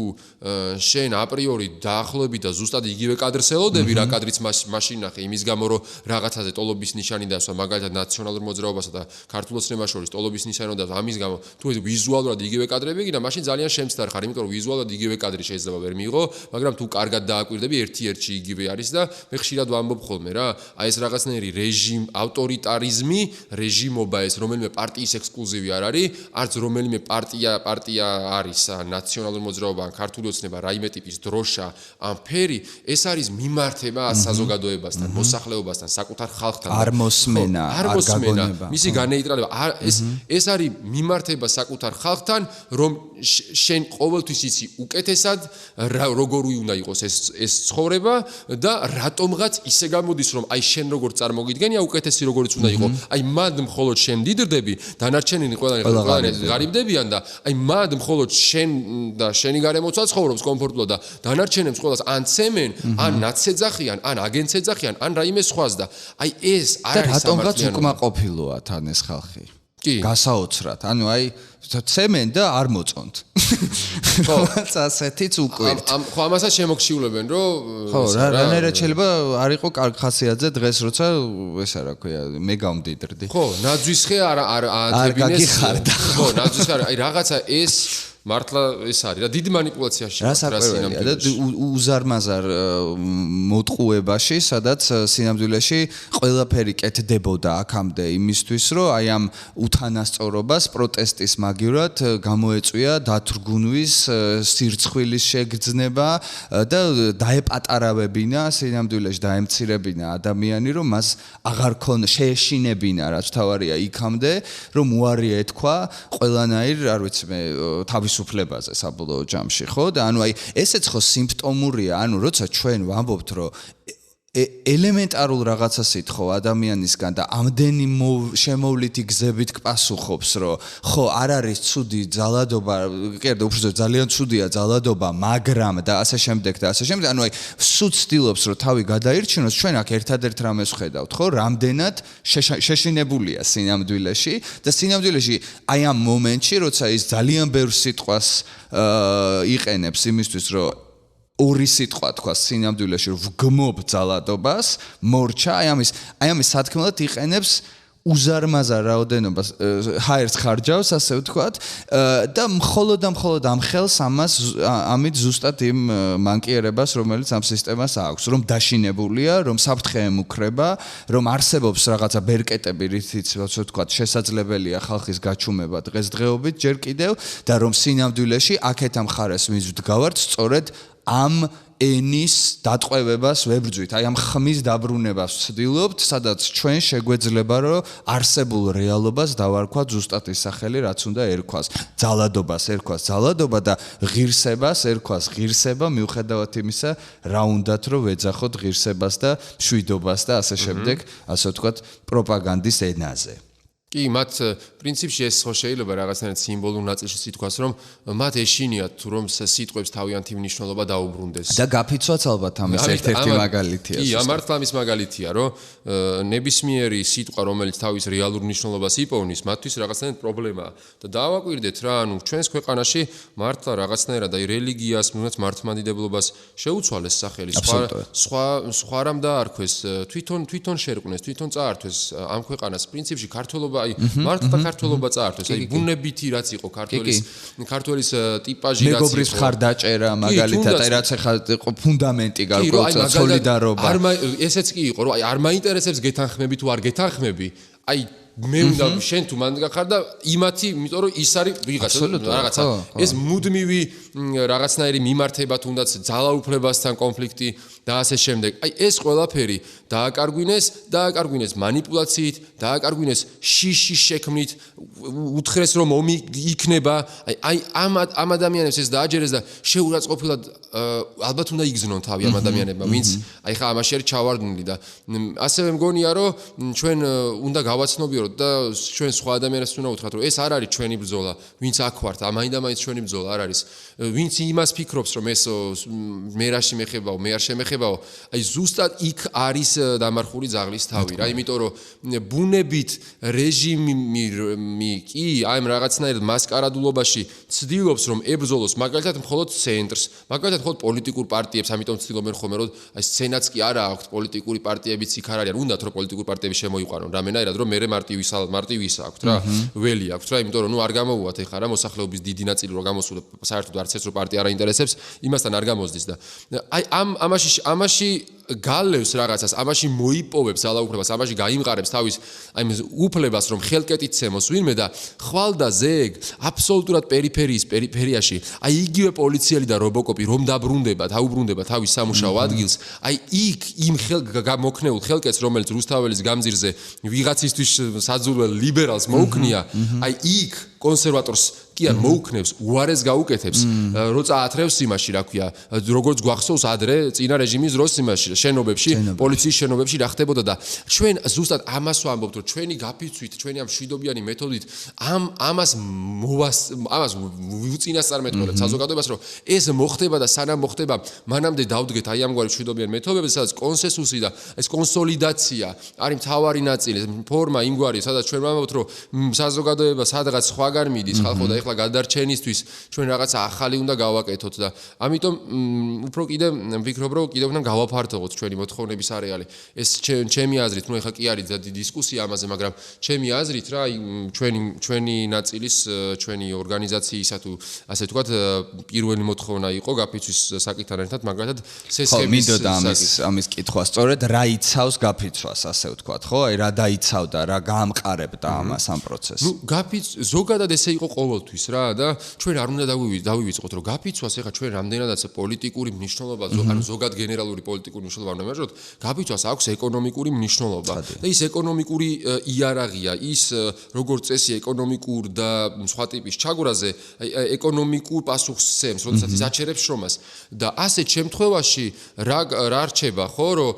შენ აპრიორი დაახლოებით და ზუსტად იგივე კადრს ელოდები, რა კადრიც მაშინ ნახე, იმის გამო რომ რაღაცაზე ტოლობის ნიშანი დასვა, მაგალითად ნაციონალურ მოძრაობასა და ქართულ ოცნებას შორის ტოლობის ნიშანი და ამის გამო თუ ვიზუალურად იგივე კადრები გინდა, მაშინ ძალიან შემცდარ ხარ, იმიტომ რომ ვიზუალურად იგივე კადრი შეიძლება ვერ მიიღო, მაგრამ თუ კარგად დააკვირდები, ერთ-ერთში იგივე არის და მე ხშირად ვამბობ ხოლმე რა, აი ეს რაღაცნაირი რეჟიმ, ავტორიტარიზმი, რეჟიმობა ეს რომელიმე პარტიის ექსკლუზივი არ არის, არც რომელიმე პარტია არის ნაციონალური მოძრაობა, ქართული ოცნება, რაიმე ტიპის დროშა, ან ფერი, ეს არის მიმართება საზოგადოებასთან, მოსახლეობასთან, საკუთარ ხალხთან. არ მოსმენა, მისი განეიტრალება. ეს არის მიმართება საკუთარ ხალხთან, რომ შენ ყოველთვის იცი უკეთესად, როგორი უნდა იყოს ეს ცხოვრება და რატომღაც ისე გამოდის, რომ აი შენ როგორ წარმოგიდგენია უკეთესი როგორიც უნდა იყოს. აი მად მხოლოდ შენ დიდრდები, დანარჩენილი ყველანი ღარიბდებიან და აი მად მხოლოდ შენ და შენი გარემოცა ცხოვრობს კომფორტულად და დანარჩენებს ყველას ან ცემენ, ან ნაცეძახიან, ან აგენტს ეძახიან, ან რაიმე სხვას და აი ეს არ არის რატომღაც უკმაყოფილოა თან ეს ხალხი. კი. გასაოცრად. ანუ აი ცემენ და არ მოწონთ. ხო, ასეთიც უკვირთ. ხო, ამასაც შემოგშიულებენ, რომ ხო, რანაირად შეიძლება არ იყო კარგ ხასიათზე დღეს, როცა ესა რა ქვია, მე გავმდიდრდი. ხო, ნაძვისხე არ ადებინეს. ხო, ნაძვისხე აი რაღაცა ეს მართლა ეს არის რა დიდი манипуляციაში რა საკვირველია და უზარმაზარ მოტყუებაში, სადაც სინამდვილეში ყველაფერი კეთდებოდა აქამდე იმისთვის, რომ აი ამ უთანასწორობას პროტესტის მაგივრად გამოეწვია დათრგუნვის, სირცხვილის შეგრძნება და დაეპატარავებინა სინამდვილეში დაემცირებინა ადამიანი, რომ მას აღარ შეეშინებინა, რაც თავარია იქამდე, რომ უარია ეთქვა ყველანაირ, არ ვიცი მე, თავისუფლებაზე საბოლოო ჯამში, ხო? და ანუ აი ესეც ხო სიმპტომურია, ანუ როცა ჩვენ ვამბობთ, რომ ელემენტარულ რაღაცას ითხოვ ადამიანისგან და ამდენი შემოვლითი გზებით გპასუხობს, რომ ხო, არ არის ცუდი ძალადობა, კერდა უბრალოდ ძალიან ცუდია ძალადობა, მაგრამ და ასე შემდეგ და ასე შემდეგ, ანუ აი სულ ცდილობს, რომ თავი გადაირჩინოს, ჩვენ აქ ერთადერთ რამეს ვხედავთ, ხო, რამდენად შეშინებულია სინამდვილეში და სინამდვილეში აი ამ მომენტში, როცა ის ძალიან ბევრ სიტყვას იყენებს იმისთვის, რომ ორი სიტყვა თქვა სინამდვილეში რომ ვგმობ ძალადობას, მორჩა, აი ამის სათქმელად იყენებს უზარმაზარ რაოდენობას ჰაერს ხარჯავს, ასე ვთქვათ, და მხოლოდ ამ ხელს ამით ზუსტად იმ მანკიერებას, რომელიც ამ სისტემას აქვს, რომ დაშინებულია, რომ საფრთხე ემუქრება, რომ არსებობს რაღაცა ბერკეტები, რითიც ასე ვთქვათ, შესაძლებელია ხალხის გაჩუმება დღესდღეობით ჯერ კიდევ და რომ სინამდვილეში აქეთ ამ ხარეს მივდგავართ სწორედ ამ ენის დატყვევებას ვებრძვით, აი ამ ხმის დაბრუნებას ვცდილობთ, სადაც ჩვენ შეგვეძლება, რომ არსებულ რეალობას დავარქვათ ზუსტად ის სახელი, რაც უნდა ერქვას. ძალადობას ერქვას ძალადობა და ღირსებას ერქვას ღირსება, მიუხედავად იმისა, რა უნდათ, რომ ვეძახოთ ღირსებას და მშვიდობას და ასე შემდეგ, ასე ვთქვათ, პროპაგანდის ენაზე. კი, მათ პრინციპში ეს ხო შეიძლება რაღაცნაირად სიმბოლურ ნაწილში სიტყვას, რომ მათ ეშინიათ თუ რომ სიტყვებს თავიანთი მნიშვნელობა დაუბრუნდეს. და გაფიცვაც ალბათ ამის ერთ-ერთი მაგალითია. კი, ამართლა ამის მაგალითია, რომ ნებისმიერი სიტყვა, რომელიც თავის რეალურ მნიშვნელობას იპოვნის, მათთვის რაღაცნაირად პრობლემაა. და დავაკვირდეთ რა, ანუ ჩვენს ქვეყანაში მართლა რაღაცნაირად აი რელიგიას, მართლმადიდებლობას შეუცვალეს სახელი. სხვა რამ დაარქვეს, თვითონ შერყვნეს, თვითონ წაართვეს ამ ქვეყანას პრინციპში ქართველობა აი მართლა ქართველობა წაართვეს, აი ბუნებითი რაც იყო ქართველის ტიპაჟი რაც იყო. მეგობრის მხარდაჭერა მაგალითად, აი რაც ახლა იყო ფუნდამენტი გარკვეულწილად სოლიდარობა. ესეც კი იყო, რომ აი არ მაინტერესებს გეთანხმები თუ არ გეთანხმები, აი მე უნდა შენ თუ მან გახარ და იმათი, იმიტომ რომ ის არის რაღაცა. ეს მუდმივი რაღაცნაირი მიმართება თუნდაც ძალაუფლებასთან კონფლიქტი და ასე შემდეგ. აი ეს ყველაფერი დააკარგვინეს манипуляციით, დააკარგვინეს შიშის შექმნით, უთხრეს რომ ომი იქნება. აი ამ ადამიანებს ეს დააჯერეს და შეურაცხყოფილად ალბათ უნდა იგზნონ თავი ამ ადამიანებმა, ვინც აი ხა ამაში არის ჩავარდნილი და ასევე მგონია რომ ჩვენ უნდა გავაცნობიეროთ და ჩვენ სხვა ადამიანებს უნდა უთხრათ, რომ ეს არ არის ჩვენი ბრძოლა, ვინც აქ ვართ, მაინდა-მაინც ჩვენი ბრძოლა არ არის. ვინც იმას ფიქრობს, რომ ეს მე რაში მეხებაო, მე არ შემეხებაო, აი ზუსტად იქ არის დამარხული ძაღლის თავი რა, იმიტომ რომ ბუნებით რეჟიმი კი აი ამ რაღაცნაირად მასკარადულობაში ცდილობს რომ ებრძოლოს მაგალითად მხოლოდ ცენტრს, მაგალითად მხოლოდ პოლიტიკურ პარტიებს, ამიტომ ცდილობენ ხოლმე რომ აი სცენაც კი არა აქვს პოლიტიკური პარტიებიც იქ არ არიან, უნდათ რომ პოლიტიკური პარტიები შემოიყვანონ რამენაირად რომ მე მარტივისა აქვთ რა, ველი აქვთ რა, იმიტომ რომ ნუ არ გამოვუათ ეხლა რა მოსახლეობის დიდი ნაწილი რომ გამოსულა საერთოდ არც ეს რო პარტია არ აინტერესებს, იმასთან არ გამოსდის და აი ამაში გალევს რაღაცას, ამაში მოიპოვებს ძალაუფლებას, ამაში გაიმყარებს თავის აი უფლებას, რომ ხელკეტით ცემოს ვინმე და ხვალ და ზეგ აბსოლუტურად პერიფერიაში, აი იგივე პოლიციელი და რობოკოპი რომ დაუბრუნდება თავის სამუშაო ადგილს, აი იქ იმ მოკნეულ ხელკეტს, რომელიც რუსთაველის გამზირზე ვიღაცისთვის საძულველ ლიბერალს მოუქნია, აი იქ კონსერვატორს კი არ მოუქნევს, უარეს გაუკეთებს, როცა ათრევს იმაში, რა ქვია, როგორც გვახსოვს ადრე წინა რეჟიმის დროს იმაში, შენობებში, პოლიციის შენობებში რა ხდებოდა და ჩვენ ზუსტად ამას ვამბობთ, რომ ჩვენი გაფიცვით, ჩვენი ამ მშვიდობიანი მეთოდით ამას ვუწინასწარმეტყველებთ საზოგადოებას, რომ ეს მოხდება და სანამ მოხდება, მანამდე დავდგეთ აი ამგვარი მშვიდობიანი მეთოდები, სადაც კონსენსუსი და ეს კონსოლიდაცია არის მთავარი ნაწილი, ფორმა იმგვარი, სადაც ჩვენ ვამბობთ, რომ საზოგადოება სადღაც სხვაგან მიდის, ხალხო და ეხლა გადარჩენისთვის ჩვენ რაღაცა ახალი უნდა გავაკეთოთ და ამიტომ უფრო კიდე ვფიქრობ, რომ კიდევ უნდა გავაფართოვოთ ჩვენი მოთხოვნების არეალი. ეს ჩემი აზრით, ნუ ეხლა კი არის დისკუსია ამაზე, მაგრამ ჩემი აზრით რა, ჩვენი ნაწილის, ჩვენი ორგანიზაციისა თუ ასე ვთქვათ, პირველი მოთხოვნა იყო გაფიცვის საკითხთან ერთად, მაგალითად, სესხების ამის კითხვა სწორედ რა იცავს გაფიცვას, ასე ვთქვათ, ხო? აი რა დაიცავდა, რა გაამყარებდა ამას ამ პროცესს. ნუ ზოგადად ზოგადად ესე იყო ყოველთვის რა და ჩვენ არ უნდა დავივიწყოთ რომ გაფიცვას ეხა ჩვენ რამდენადაც პოლიტიკური მნიშვნელობა ანუ ზოგად გენერალური პოლიტიკური მნიშვნელობა არ მემარჯვოთ გაფიცვას აქვს ეკონომიკური მნიშვნელობა და ის ეკონომიკური იარაღია ის როგორც წესი ეკონომიკურ და სხვა ტიპის ჩაგვრაზე ეკონომიკურ პასუხს სცემს როდესაც ის აჩერებს შრომას და ასეთ შემთხვევაში რა რჩება ხო რომ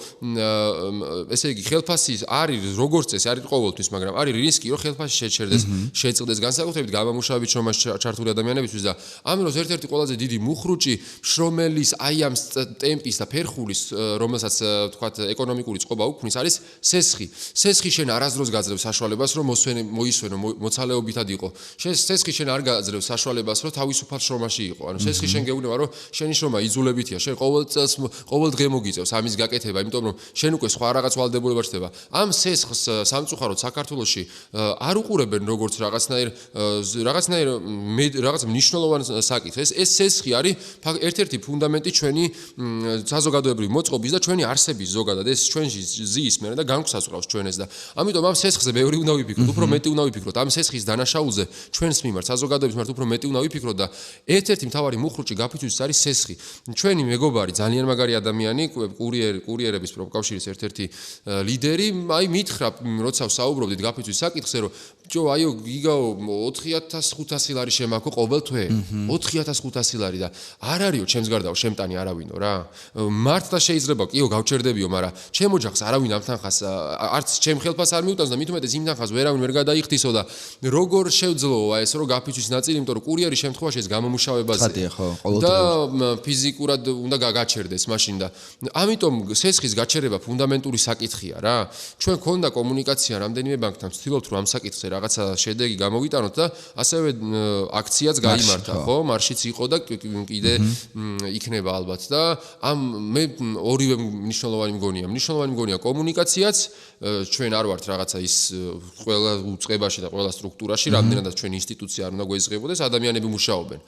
ესე იგი ხელფასი არის როგორც წესი არის ყოველთვის მაგრამ არის რისკი რომ ხელფასი შეჩერდეს შეწყდეს განსაკუთრებით გამამუშავებით შრომაში ჩართული ადამიანებისთვის და ამ დროს ერთ-ერთი ყველაზე დიდი მუხრუჭი შრომელის აი ამ ტემპის და ფერხულის რომელსაც თქვათ ეკონომიკური წყობა უქმნის არის სესხი. სესხი შენ არასდროს გაძლევს საშუალებას რომ მოისვენო მოცალეობითად იყო. სესხი შენ არ გაძლევს საშუალებას რომ თავისუფალ შრომაში იყო. ანუ სესხი შენ გეუბნება რომ შენი შრომა იძულებითია. შენ ყოველ დღე მოგიწევს ამის გაკეთება, იმიტომ რომ შენ უკვე სხვა რაღაც ვალდებულება ჩდება. ამ სესხს სამწუხაროდ საქართველოში არ უყურებენ როგორც რაღაც მნიშვნელოვან საკითხს. ეს სესხი არის ერთ-ერთი ფუნდამენტი ჩვენი საზოგადოებრივი მოწყობის და ჩვენი არსების ზოგადად. ეს ჩვენში ზის მერე და განგვსაზღვრავს ჩვენს და ამიტომ ამ სესხზე ბევრი უნდა ვიფიქროთ, უფრო მეტი უნდა ვიფიქროთ. ამ სესხის დანაშაულზე ჩვენს მიმართ საზოგადოების მიმართ უფრო მეტი უნდა ვიფიქროთ და ერთ-ერთი მთავარი მუხრუჭი გაფიცვის არის სესხი. ჩვენი მეგობარი ძალიან მაგარი ადამიანი, კურიერების პროფკავშირის ერთ-ერთი ლიდერი, აი მითხრა, როცა საუბრობდით გაფიცვის საკითხზე, რომ ჯო აიო გიგაო 4500 ლარი შემაქო ყოველ თვე 4500 ლარი და არ არისო ჩემს გარდაო შემტანი არავინო რა მართლა შეიძლება კიო გავჩერდებიო მაგრამ ჩემ ოჯახს არავინ ამ თანხას არც ჩემ ხელფას არ მიუტანს და მით უმეტეს იმ თანხას ვერავინ ვერ გადაიხდისო და როგორ შევძლოა ეს რომ გაფიცვის ნაწილი იმიტომ რომ კურიერის შემთხვევაში ეს გამომუშავებაზე და ფიზიკურად უნდა გაჩერდეს მაშინ და ამიტომ სესხის გაჩერება ფუნდამენტური საკითხია რა ჩვენ ქონდა კომუნიკაცია რამდენიმე ბანკთან ვცდილობთ რომ ამ საკითხზე რაღაცა შედეგი გამოვიტანოთ და ასევე აქციაც გაიმართა ხო მარშიც იყო და კიდე იქნება ალბათ და ამ მე ორივე მნიშვნელოვანი მგონია კომუნიკაციაც ჩვენ არ ვართ რაღაცა ის ყველა უწყებაში და ყველა სტრუქტურაში რამდენადაც ჩვენ ინსტიტუცია არ უნდა გვეძღებოდეს ადამიანები მუშაობენ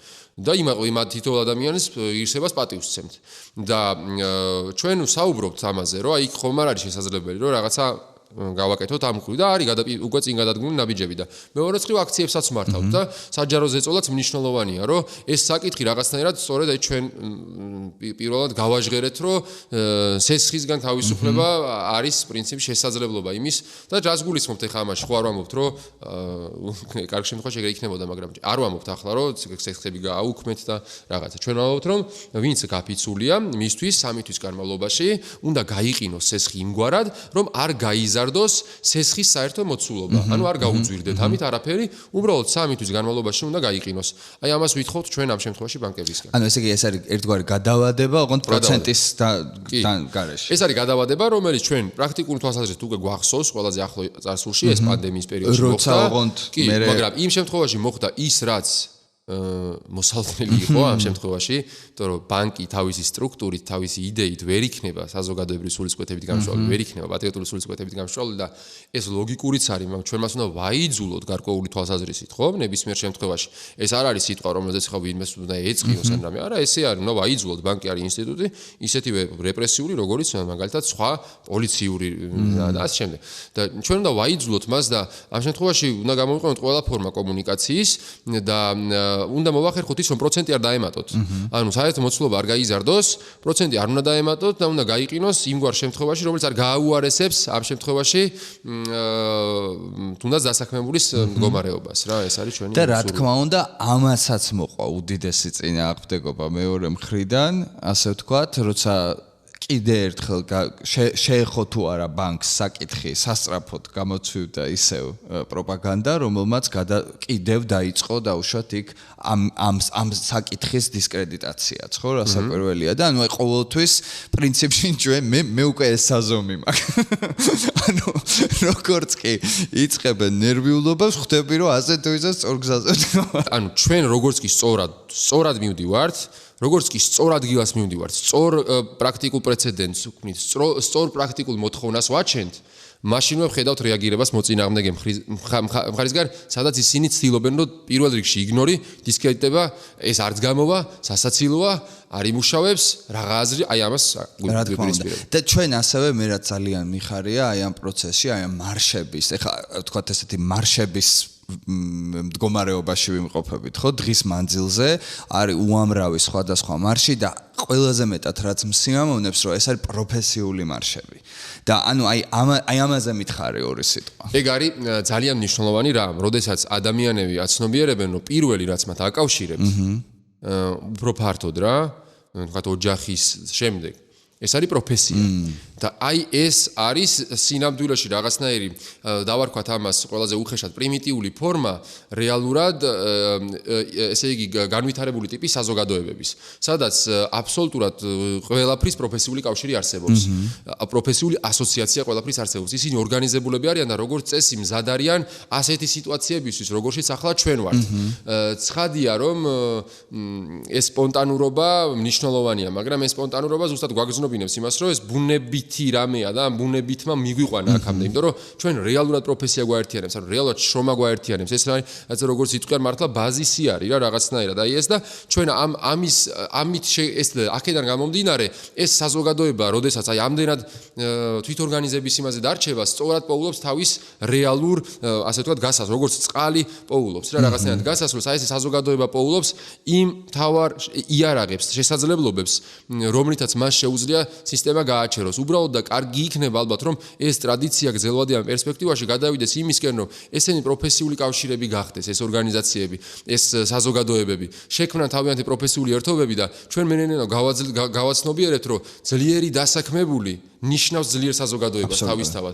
და იმ თითოეულ ადამიანს ღირსებას პატივს სცემთ და ჩვენ საუბრობთ ამაზე რომ აი ხომ არ არის შესაძლებელი რომ რაღაცა გავაკეთოთ ამ ხრივ და არის უკვე წინ გადადგმული ნაბიჯები და მეორე მხრივ აქციებსაც მართავთ და საჯარო ზეწოლაც მნიშვნელოვანია რომ ეს საკითხი რაღაცნაირად სწორედ აი ჩვენ პირველად გავაჟღერეთ რომ სესხისგან თავისუფლება არის პრინციპი შესაძლებლობა იმის და რას გულისხმობთ ახლა ამაში ხო არ ვამბობთ რომ კარგ შემთხვევაში ეგრე იქნებოდა მაგრამ არ ვამბობთ ახლა რომ სესხები გააუქმეთ და რაღაცა ჩვენ ვამბობთ რომ ვინც გაფიცულია მისთვის 3 თვის განმავლობაში უნდა გაიყინოს სესხი იმგვარად რომ არ გაიზარდოს სესხის საერთო მოცულობა. ანუ არ გაუძვირდეთ ამით არაფერი, უბრალოდ 3 თვის განმავლობაში უნდა გაიყინოს. აი ამას ვითხოვთ ჩვენ ამ შემთხვევაში ბანკებისგან. ანუ ესე იგი ეს არის ერთგვარი გადავადება, ოღონდ პროცენტის გარეშე. ეს არის გადავადება, რომელიც ჩვენ პრაქტიკული თვალსაზრისით უკვე გვახსოვს ყველაზე ახლო წარსულში ეს პანდემიის პერიოდში მოხდა. როცა ოღონდ მაგრამ იმ შემთხვევაში მოხდა ის რაც მოსალდნელი იყო ამ შემთხვევაში, იმიტომ რომ ბანკი თავისი სტრუქტურით, თავისი იდეით ვერ იქნება საზოგადოებრივი სულისკვეთებით გამშვალული, ვერ იქნება პატრიოტული სულისკვეთებით გამშვალული და ეს ლოგიკურიც არის, მაგრამ ჩვენ მას უნდა ვაიძულოთ გარკვეული თვალსაზრისით, ხო? ნებისმიერ შემთხვევაში. ეს არ არის სიტყვა, რომელზეც ხა ვინმეს უნდა ეწყინოს ან რამე, არა, ესე არის, უნდა ვაიძულოთ, ბანკი არის ინსტიტუტი, ისეთივე რეპრესიული, როგორიც მაგალითად სხვა პოლიციური და ასე შემდეგ. და ჩვენ უნდა ვაიძულოთ მას და ამ შემთხვევაში უნდა გამოვიყენოთ ყველა ფორმა კომუნიკაციის და უნდა მოვახერხოთ ის რომ პროცენტი არ დაემატოთ. ანუ საერთო მოცულობა არ გაიზარდოს, პროცენტი არ უნდა დაემატოთ და უნდა გაიყინოს იმგვარ შემთხვევაში, რომელიც არ გააუარესებს ამ შემთხვევაში თუნდაც დასაქმებულის მდგომარეობას რა, ეს არის ჩვენი და რა თქმა უნდა, ამასაც მოყვა უდიდესი წინააღმდეგობა მეორე მხრიდან, ასე ვთქვათ, როცა კიდე ერთხელ შეეხო თუ არა ბანკს საკითხი სასწრაფოდ გამოცვივდა ისევ პროპაგანდა, რომელმაც კიდევ დაიწყო დაუშვათ იქ ამ საკითხის დისკრედიტაციაც, ხო, რასაკვირველია და ანუ ყოველთვის პრინციპში მე უკვე ეს საზომი მაქვს. ანუ როგორც კი იწყებენ ნერვიულობას, ხვდები რომ ასე თუ ისე სწორ გზაზე ვდგავართ. ანუ ჩვენ როგორც კი სწორად მივდივართ როგორც კი სწორ ადგილას მივდივართ, სწორ პრაქტიკულ პრეცედენტს ვქმნით, სწორ პრაქტიკულ მოთხოვნას ვაჩენთ, მაშინვე ვხედავთ რეაგირებას მოწინააღმდეგე მხარისგან, სადაც ისინი ცდილობენ, რომ პირველ რიგში იგნორი, დისკრედიტება, ეს არც გამოვა, სასაცილოა, არ იმუშავებს, რაღა აზრი, აი ამას გვიპირისპირებთ. და ჩვენ ასევე მე რა ძალიან მიხარია აი ამ პროცესში, აი ამ მარშების, ეხლა ვთქვათ ესეთი მარშების მდგომარეობაში ვიმყოფებით, ხო? დღის მანძილზე არის უამრავი სხვადასხვა მარში და ყველაზე მეტად რაც მსიამოვნებს, რომ ეს არის პროფესიული მარშები. და ანუ აი ამაზე მითხარი ორი სიტყვა. ეგ არის ძალიან მნიშვნელოვანი რამ, როდესაც ადამიანები აცნობიერებენ, რომ პირველი რაც მათ აკავშირებს, უფრო ფართოდ რა, თქვათ ოჯახის შემდეგ, ეს არის პროფესია. და აი ეს არის სინამდვილეში რაღაცნაირი დავარქვათ ამას ყველაზე უხეშად პრიმიტიული ფორმა რეალურად ესე იგი განვითარებული ტიპის საზოგადოებების, სადაც აბსოლუტურად ყველაფრის პროფესიული კავშირი არსებობს. პროფესიული ასოციაცია ყველაფრის არსებობს. ისინი ორგანიზებულები არიან და როგორც წესი მზად არიან ასეთი სიტუაციებისთვის, როგორშიც ახლა ჩვენ ვართ. ცხადია, რომ ეს სპონტანურობა მნიშვნელოვანია, მაგრამ ეს სპონტანურობა ზუსტად გვაგრძნობინებს იმას, რომ ეს ბუნებით რამეა და ბუნებითმა მიგვიყვანა აქამდე, იმიტომ რომ ჩვენ რეალურად პროფესია გვაერთიანებს, ანუ რეალურად შრომა გვაერთიანებს. ეს რაც როგორც იტყვიან მართლა ბაზისი არის რა რაღაცნაირად. აი ეს და ჩვენ ამით ეს აქედან გამომდინარე, ეს საზოგადოება, როდესაც აი ამდენად თვითორგანიზების იმაზე დარჩება, სწორად პოულობს თავის რეალურ, ასე ვთქვათ, გასასვლელს, როგორც წყალი პოულობს რა რაღაცნაირად გასასვლელს, აი ეს საზოგადოება პოულობს იმ თავარ იარაღებს, შესაძლებლობებს, რომლითაც მას შეუძლია სისტემა გააჩეროს. უბრალოდ და კარგი იქნება ალბათ, რომ ეს ტრადიცია გრძელვადიან პერსპექტივაში გადავიდეს იმისკენ, რომ ესენი პროფესიული კავშირები გახდეს, ეს ორგანიზაციები, ეს საზოგადოებები, შექმნან თავიანთი პროფესიული ერთობები და ჩვენ მენენენო გავაცნობიერებთ, რომ ძლიერი დასაქმებული ნიშნავს ძლიერ საზოგადოებას თავისთავად.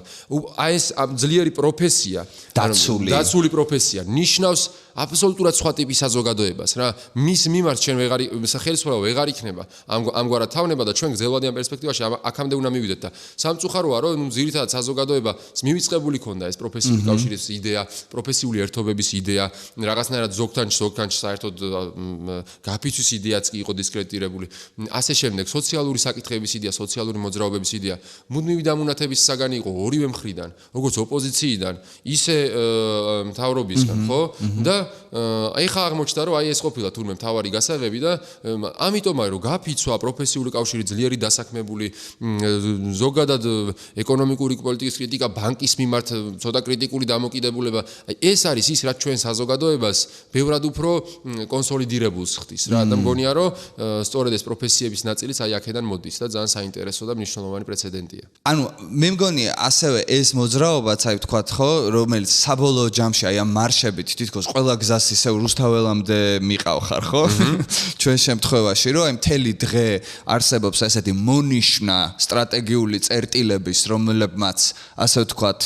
აი ეს ძლიერი პროფესია, დაცული პროფესია ნიშნავს აბსოლუტურად სხვა ტიპის საზოგადოებას რა. მის მიმართ ჩვენ ხელისუფლება ვეღარ იქნება ამგვარად თავნება და ჩვენ გრძელვადიან პერსპექტივაში აქამდე უნდა მივიდეთ და სამწუხაროა, რომ ძირითადად საზოგადოებას მივიწყებული ქონდა ეს პროფესიული კავშირის იდეა, პროფესიული ერთობების იდეა, რაღაცნაირად ზოგთან საერთოდ გაფიცვის იდეაც კი იყო დისკრედიტირებული. ასე შემდეგ, სოციალური საკითხების იდეა, სოციალური მოძრაობების იდეა, მუდმივი დამონათების საგანი იყო ორივე მხრიდან, როგორც ოპოზიციიდან, ისე მთავრობისგან, ხო? და აი ხა აღმოჩნდა, რომ აი ეს ყოფილა თურმე მთავარი გასაღები და ამიტომ არის რომ გაფიცვა, პროფესიული კავშირი, ძლიერი დასაქმებული, ზოგადად ეკონომიკური პოლიტიკის კრიტიკა, ბანკის მიმართ ცოტა კრიტიკული დამოკიდებულება, აი ეს არის ის, რაც ჩვენ საზოგადოებას ბევრად უფრო კონსოლიდირებულს ხდის რა. და მგონია, რომ სწორედ ეს პროფესიების ნაწილიც აი აქედან მოდის და ძალიან საინტერესო და მნიშვნელოვანი პრეცედენტია. ანუ მე მგონი ასევე ეს მოძრაობაც, აი ვთქვათ ხო, რომელიც საბოლოო ჯამში აი ამ მარშებით თითქოს ყველა გზას ისევ რუსთაველამდე მიყავხარ, ხო? ჩვენ შემთხვევაში, რომ აი მთელი დღე არსებობს ესეთი მონიშნა სტრატეგიული წერტილების, რომლებმაც ასე ვთქვათ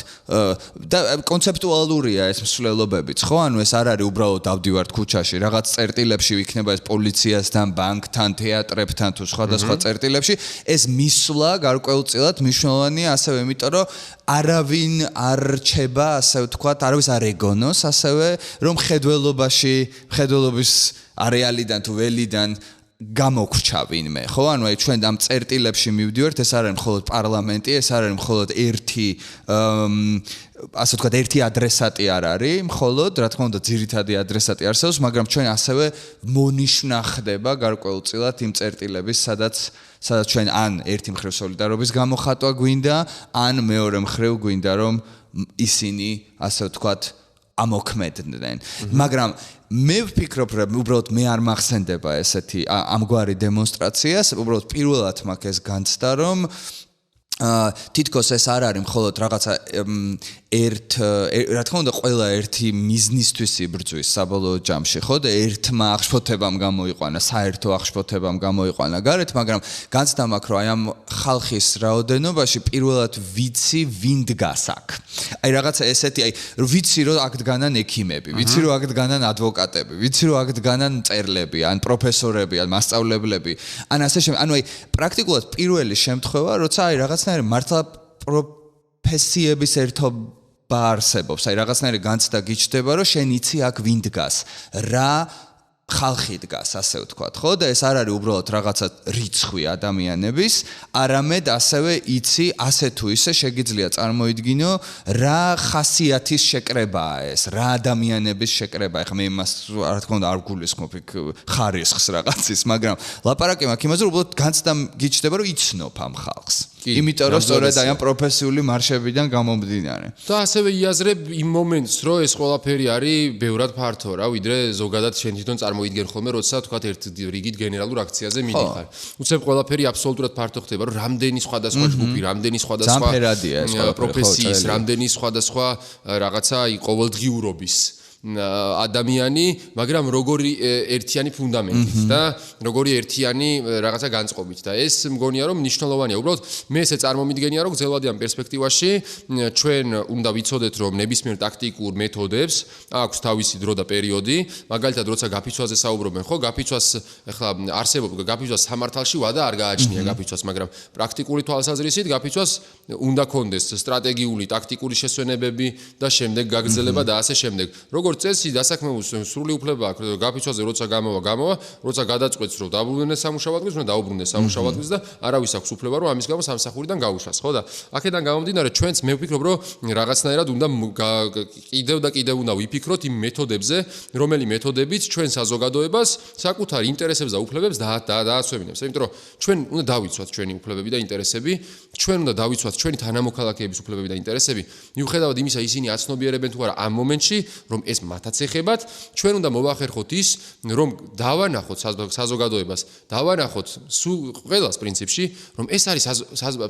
და კონცეპტუალურია ეს მსვლელობებიც, ხო? ანუ ეს არ არის უბრალოდ დავდივართ ქუჩაში, რაღაც წერტილებში იქნება ეს პოლიციასთან, ბანკთან, თეატრებთან თუ სხვადასხვა წერტილებში, ეს მისვლა გარკვეულწილად მნიშვნელოვანია ასევე, იმიტომ რომ არავინ არ რჩება, ასე ვთქვათ, არავის არ ეგონოს, ასევე რომ ხედველობის არეალიდან თუ ველიდან გამოგრჩა ვინმე, ხო? ანუ აი ჩვენ ამ წერტილებში მივდივართ, ეს არ არის მხოლოდ პარლამენტი, ეს არ არის მხოლოდ ასე ვთქვათ, ერთი ადრესატი არ არის, მხოლოდ, რა თქმა უნდა, ძირითადი ადრესატი არსებობს, მაგრამ ჩვენ ასევე მონიშნა ხდება გარკვეულწილად იმ წერტილების, სადაც ჩვენ ან ერთი მხრივ სოლიდარობის გამოხატვა გვინდა, ან მეორე მხრივ გვინდა, რომ ისინი, ასე ვთქვათ, ამოქმედდნენ. მაგრამ მე ვფიქრობ, რომ უბრალოდ მე არ მახსენდება ესეთი ამგვარი დემონსტრაციას, უბრალოდ პირველად მაქვს ეს განცდა, რომ თითქოს ეს არ არის მხოლოდ რაღაცა რა თქმა უნდა ყველა ერთი მიზნისთვის იბრძვის საბოლოო ჯამში, ხო? და ერთმა აღშფოთებამ გამოიყვანა, საერთო აღშფოთებამ გამოიყვანა გარეთ, მაგრამ განცდა მაქვს, რომ აი ამ ხალხის რაოდენობაში პირველად ვიცი ვინ დგას აქ. აი რაღაცა ესეთი, აი ვიცი რომ აქ დგანან ექიმები, ვიცი რომ აქ დგანან ადვოკატები, ვიცი რომ აქ დგანან მწერლები, ან პროფესორები, ან მასწავლებლები, ან ასე შემდეგ. ანუ აი პრაქტიკულად პირველი შემთხვევა, როცა აი რაღაცნაირი მართლა პროფესიების ერთობა არსებობს. აი რაღაცნაირი განცდა გიჩნდება, რომ შენ იცი აქ ვინ დგას, რა ხალხი დგას, ასე ვთქვათ, ხო? და ეს არ არის უბრალოდ რაღაცა რიცხვი ადამიანების, არამედ ასევე იცი ასე თუ ისე შეგიძლია წარმოიდგინო, რა ხასიათის შეკრებაა ეს, რა ადამიანების შეკრებაა. ეხლა მე იმას რა თქმა უნდა არ გულისხმობ იქ ხარისხს რაღაცის, მაგრამ ლაპარაკი მაქვს იმაზე, რომ უბრალოდ განცდა გიჩნდება, რომ იცნობ ამ ხალხს. იმიტომ რომ სწორედ აი ამ პროფესიული მარშებიდან გამომდინარე. და ასევე იაზრებ იმ მომენტს, რომ ეს ყველაფერი არის ბევრად ფართო რა, ვიდრე ზოგადად შენ თვითონ წარმოიდგენ ხოლმე, როცა თქვა ერთ რიგით გენერალურ აქციაზე მიდიხარ. უცებ ყველაფერი აბსოლუტურად ფართო ხდება, რომ რამდენი სხვადასხვა ჯგუფი, რამდენი სხვადასხვა პროფესიის, რამდენი სხვადასხვა რაღაცა ყოველდღიურობის ადამიანი, მაგრამ როგორი ერთიანი ფუნდამენტით და როგორი ერთიანი რაღაცა განწყობით და ეს მგონია რომ მნიშვნელოვანია. უბრალოდ მე ესე წარმომიდგენია რომ გრძელვადი ამ პერსპექტივაში ჩვენ უნდა ვიცოდეთ რომ ნებისმიერ ტაქტიკურ მეთოდებს აქვს თავისი დრო და პერიოდი. მაგალითად როცა გაფიცვაზე საუბრობენ, ხო, გაფიცვას ახლა არსებობს გაფიცვას სამართალში ვადა არ გააჩნია გაფიცვას, მაგრამ პრაქტიკული თვალსაზრისით გაფიცვას უნდა კონდეს სტრატეგიული, ტაქტიკური შესვენებები და შემდეგ გაგრძელება და ასე შემდეგ. როგორც წესი დასაქმებულს სრული უფლება აქვს გაფიცვაზე როცა გამოვა, როცა გადაწყვეტს რომ დაუბრუნდეს სამუშაო ადგილს, უნდა დაუბრუნდეს სამუშაო ადგილს და არავის აქვს უფლება რომ ამის გამო სამსახურიდან გაუშვას, ხო და აქედან გამომდინარე ჩვენც მე ვფიქრობ რომ რაღაცნაირად უნდა კიდევ უნდა ვიფიქროთ იმ მეთოდებზე, რომელი მეთოდებიც ჩვენ საზოგადოებას საკუთარ ინტერესებს და უფლებებს დაასვენებს. იმიტომ რომ ჩვენ უნდა დავიცვათ ჩვენი უფლებები და ინტერესები, ჩვენ უნდა დავიცვათ ჩვენი თანამოქალაქეების უფლებები და ინტერესები, მიუხედავად იმისა ისინი აცნობიერებენ თუ არა ამ მომენტში, რომ ეს მათაც ეხებათ, ჩვენ უნდა მოვახერხოთ ის, რომ დავანახოთ საზოგადოებას, დავანახოთ სულ ყველას პრინციპში, რომ ეს არის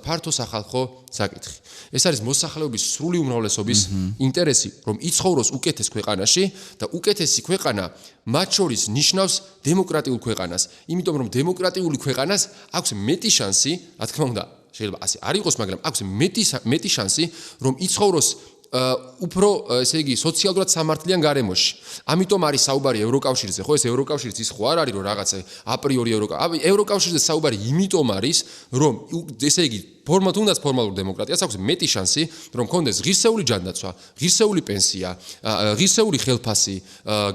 ფართო სახალხო საკითხი. ეს არის მოსახლეობის სრული უმრავლესობის ინტერესი, რომ იცხოვროს უკეთეს ქვეყანაში და უკეთესი ქვეყანა მათ შორის ნიშნავს დემოკრატიულ ქვეყანას, იმიტომ რომ დემოკრატიული ქვეყანას აქვს მეტი შანსი, რა თქმა უნდა, შეიძლება ასე არ იყოს, მაგრამ აქვს მეტი შანსი, რომ იცხოვროს უფრო ესე იგი სოციალურად სამართლიან გარემოში. ამიტომ არის საუბარი ევროკავშირზე, ხო ეს ევროკავშირიც ის ხო არ არის რომ რაღაცა აპრიორი ევროკავშირზე საუბარი იმიტომ არის რომ ესე იგი თუნდაც ფორმალურ დემოკრატიას აქვს მეტი შანსი რომ კონდეს ღირსეული ჯანდაცვა, ღირსეული პენსია, ღირსეული ხელფასი,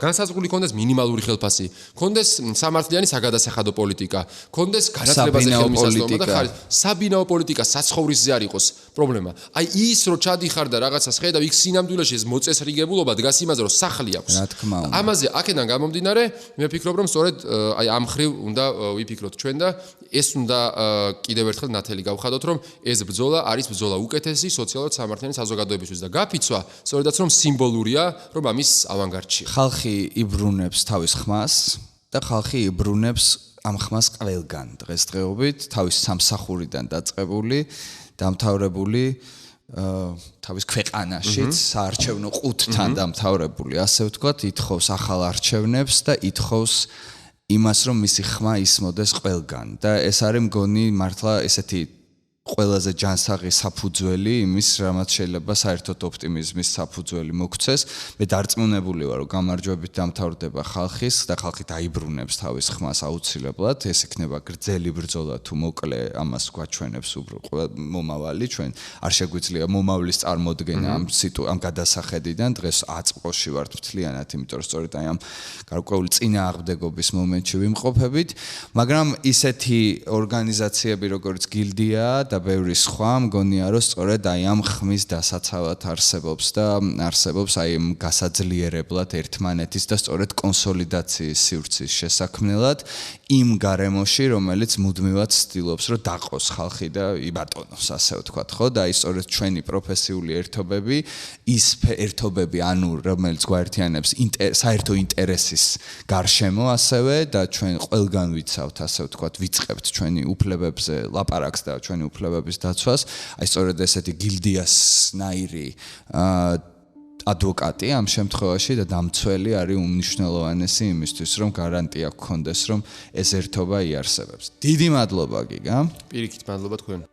განსაზღვრული კონდეს მინიმალური ხელფასი, კონდეს სამართლიანი საგადასახადო პოლიტიკა, კონდეს განათლებაზე ხელმისაწვდომობა და ხარისხი. საბინაო პოლიტიკა საცხოვრისზე არ იყოს პრობლემა. აი ის რომ ჩადიხარ და რაღაცას ხედავ, იქ სინამდვილეში ეს მოწესრიგებულობა დგას იმაზე რომ სახლი აქვს. ამაზე აქედან გამომდინარე, მე ვფიქრობ რომ სწორედ აი ამ ხრივ უნდა ვიფიქროთ ჩვენ და ეს უნდა კიდევ ერთხელ ნათელი გავხადოთ რომ ეს ბრძოლა არის ბრძოლა უკეთესი სოციალურად სამართლიანი საზოგადოებისთვის და გაფიცვა სწორედაც რომ სიმბოლურია რომ ამის ავანგარდში. ხალხი იბრუნებს თავის ხმას და ხალხი იბრუნებს ამ ხმას ყველგან დღესდღეობით თავის სამსახურიდან დაწყებული, დამთავრებული თავის ქვეყანაშიც საარჩევნო ყუთთან დამთავრებული, ასე ვთქვათ, ითხოვს ახალ არჩევნებს და ითხოვს იმას რომ მისი ხმა ისმოდეს ყველგან და ეს არის მგონი მართლა ესეთი ყველაზე ჯანსაღი საფუძველი იმის, რამაც შეიძლება საერთოდ ოპტიმიზმის საფუძველი მოგცეს. მე დარწმუნებული ვარ, რომ გამარჯვებით დამთავრდება ხალხის და ხალხი დაიბრუნებს თავის ხმას აუცილებლად. ეს იქნება გრძელი ბრძოლა თუ მოკლე, ამას გვაჩვენებს მომავალი. ჩვენ არ შეგვიძლია მომავლის წარმოდგენა ამ გადასახედიდან. დღეს აწყოში ვართ მთლიანად, იმიტომ რომ სწორედ აი ამ გარკვეული წინააღმდეგობის მომენტში ვიმყოფებით, მაგრამ ისეთი ორგანიზაციები, როგორც გილდია და ბევრი სხვა მგონია რომ სწორედ აი ამ ხმის დასაცავად არსებობს და არსებობს აი ამ გასაძლიერებლად ერთმანეთის და სწორედ კონსოლიდაციის სივრცის შესაქმნელად იმ გარემოში რომელიც მუდმივად ცდილობს რომ დაყოს ხალხი და იბატონოს ასე ვთქვათ ხო და აი სწორედ ჩვენი პროფესიული ერთობები ის ერთობები ანუ რომელიც გვაერთიანებს საერთო ინტერესის გარშემო ასევე და ჩვენ ყველგან ვიცავთ ასე ვთქვათ ვიწყებთ ჩვენი უფლებებზე ლაპარაკს და ჩვენი უფლებების დაცვას, აი სწორედ ესეთი გილდიას ნაირი ადვოკატი ამ შემთხვევაში და დამცველი არის უმნიშვნელოვანესი იმისთვის, რომ გარანტია გქონდეს, რომ ეს ერთობა იარსებებს. დიდი მადლობა გიგა. პირიქით მადლობა თქვენ.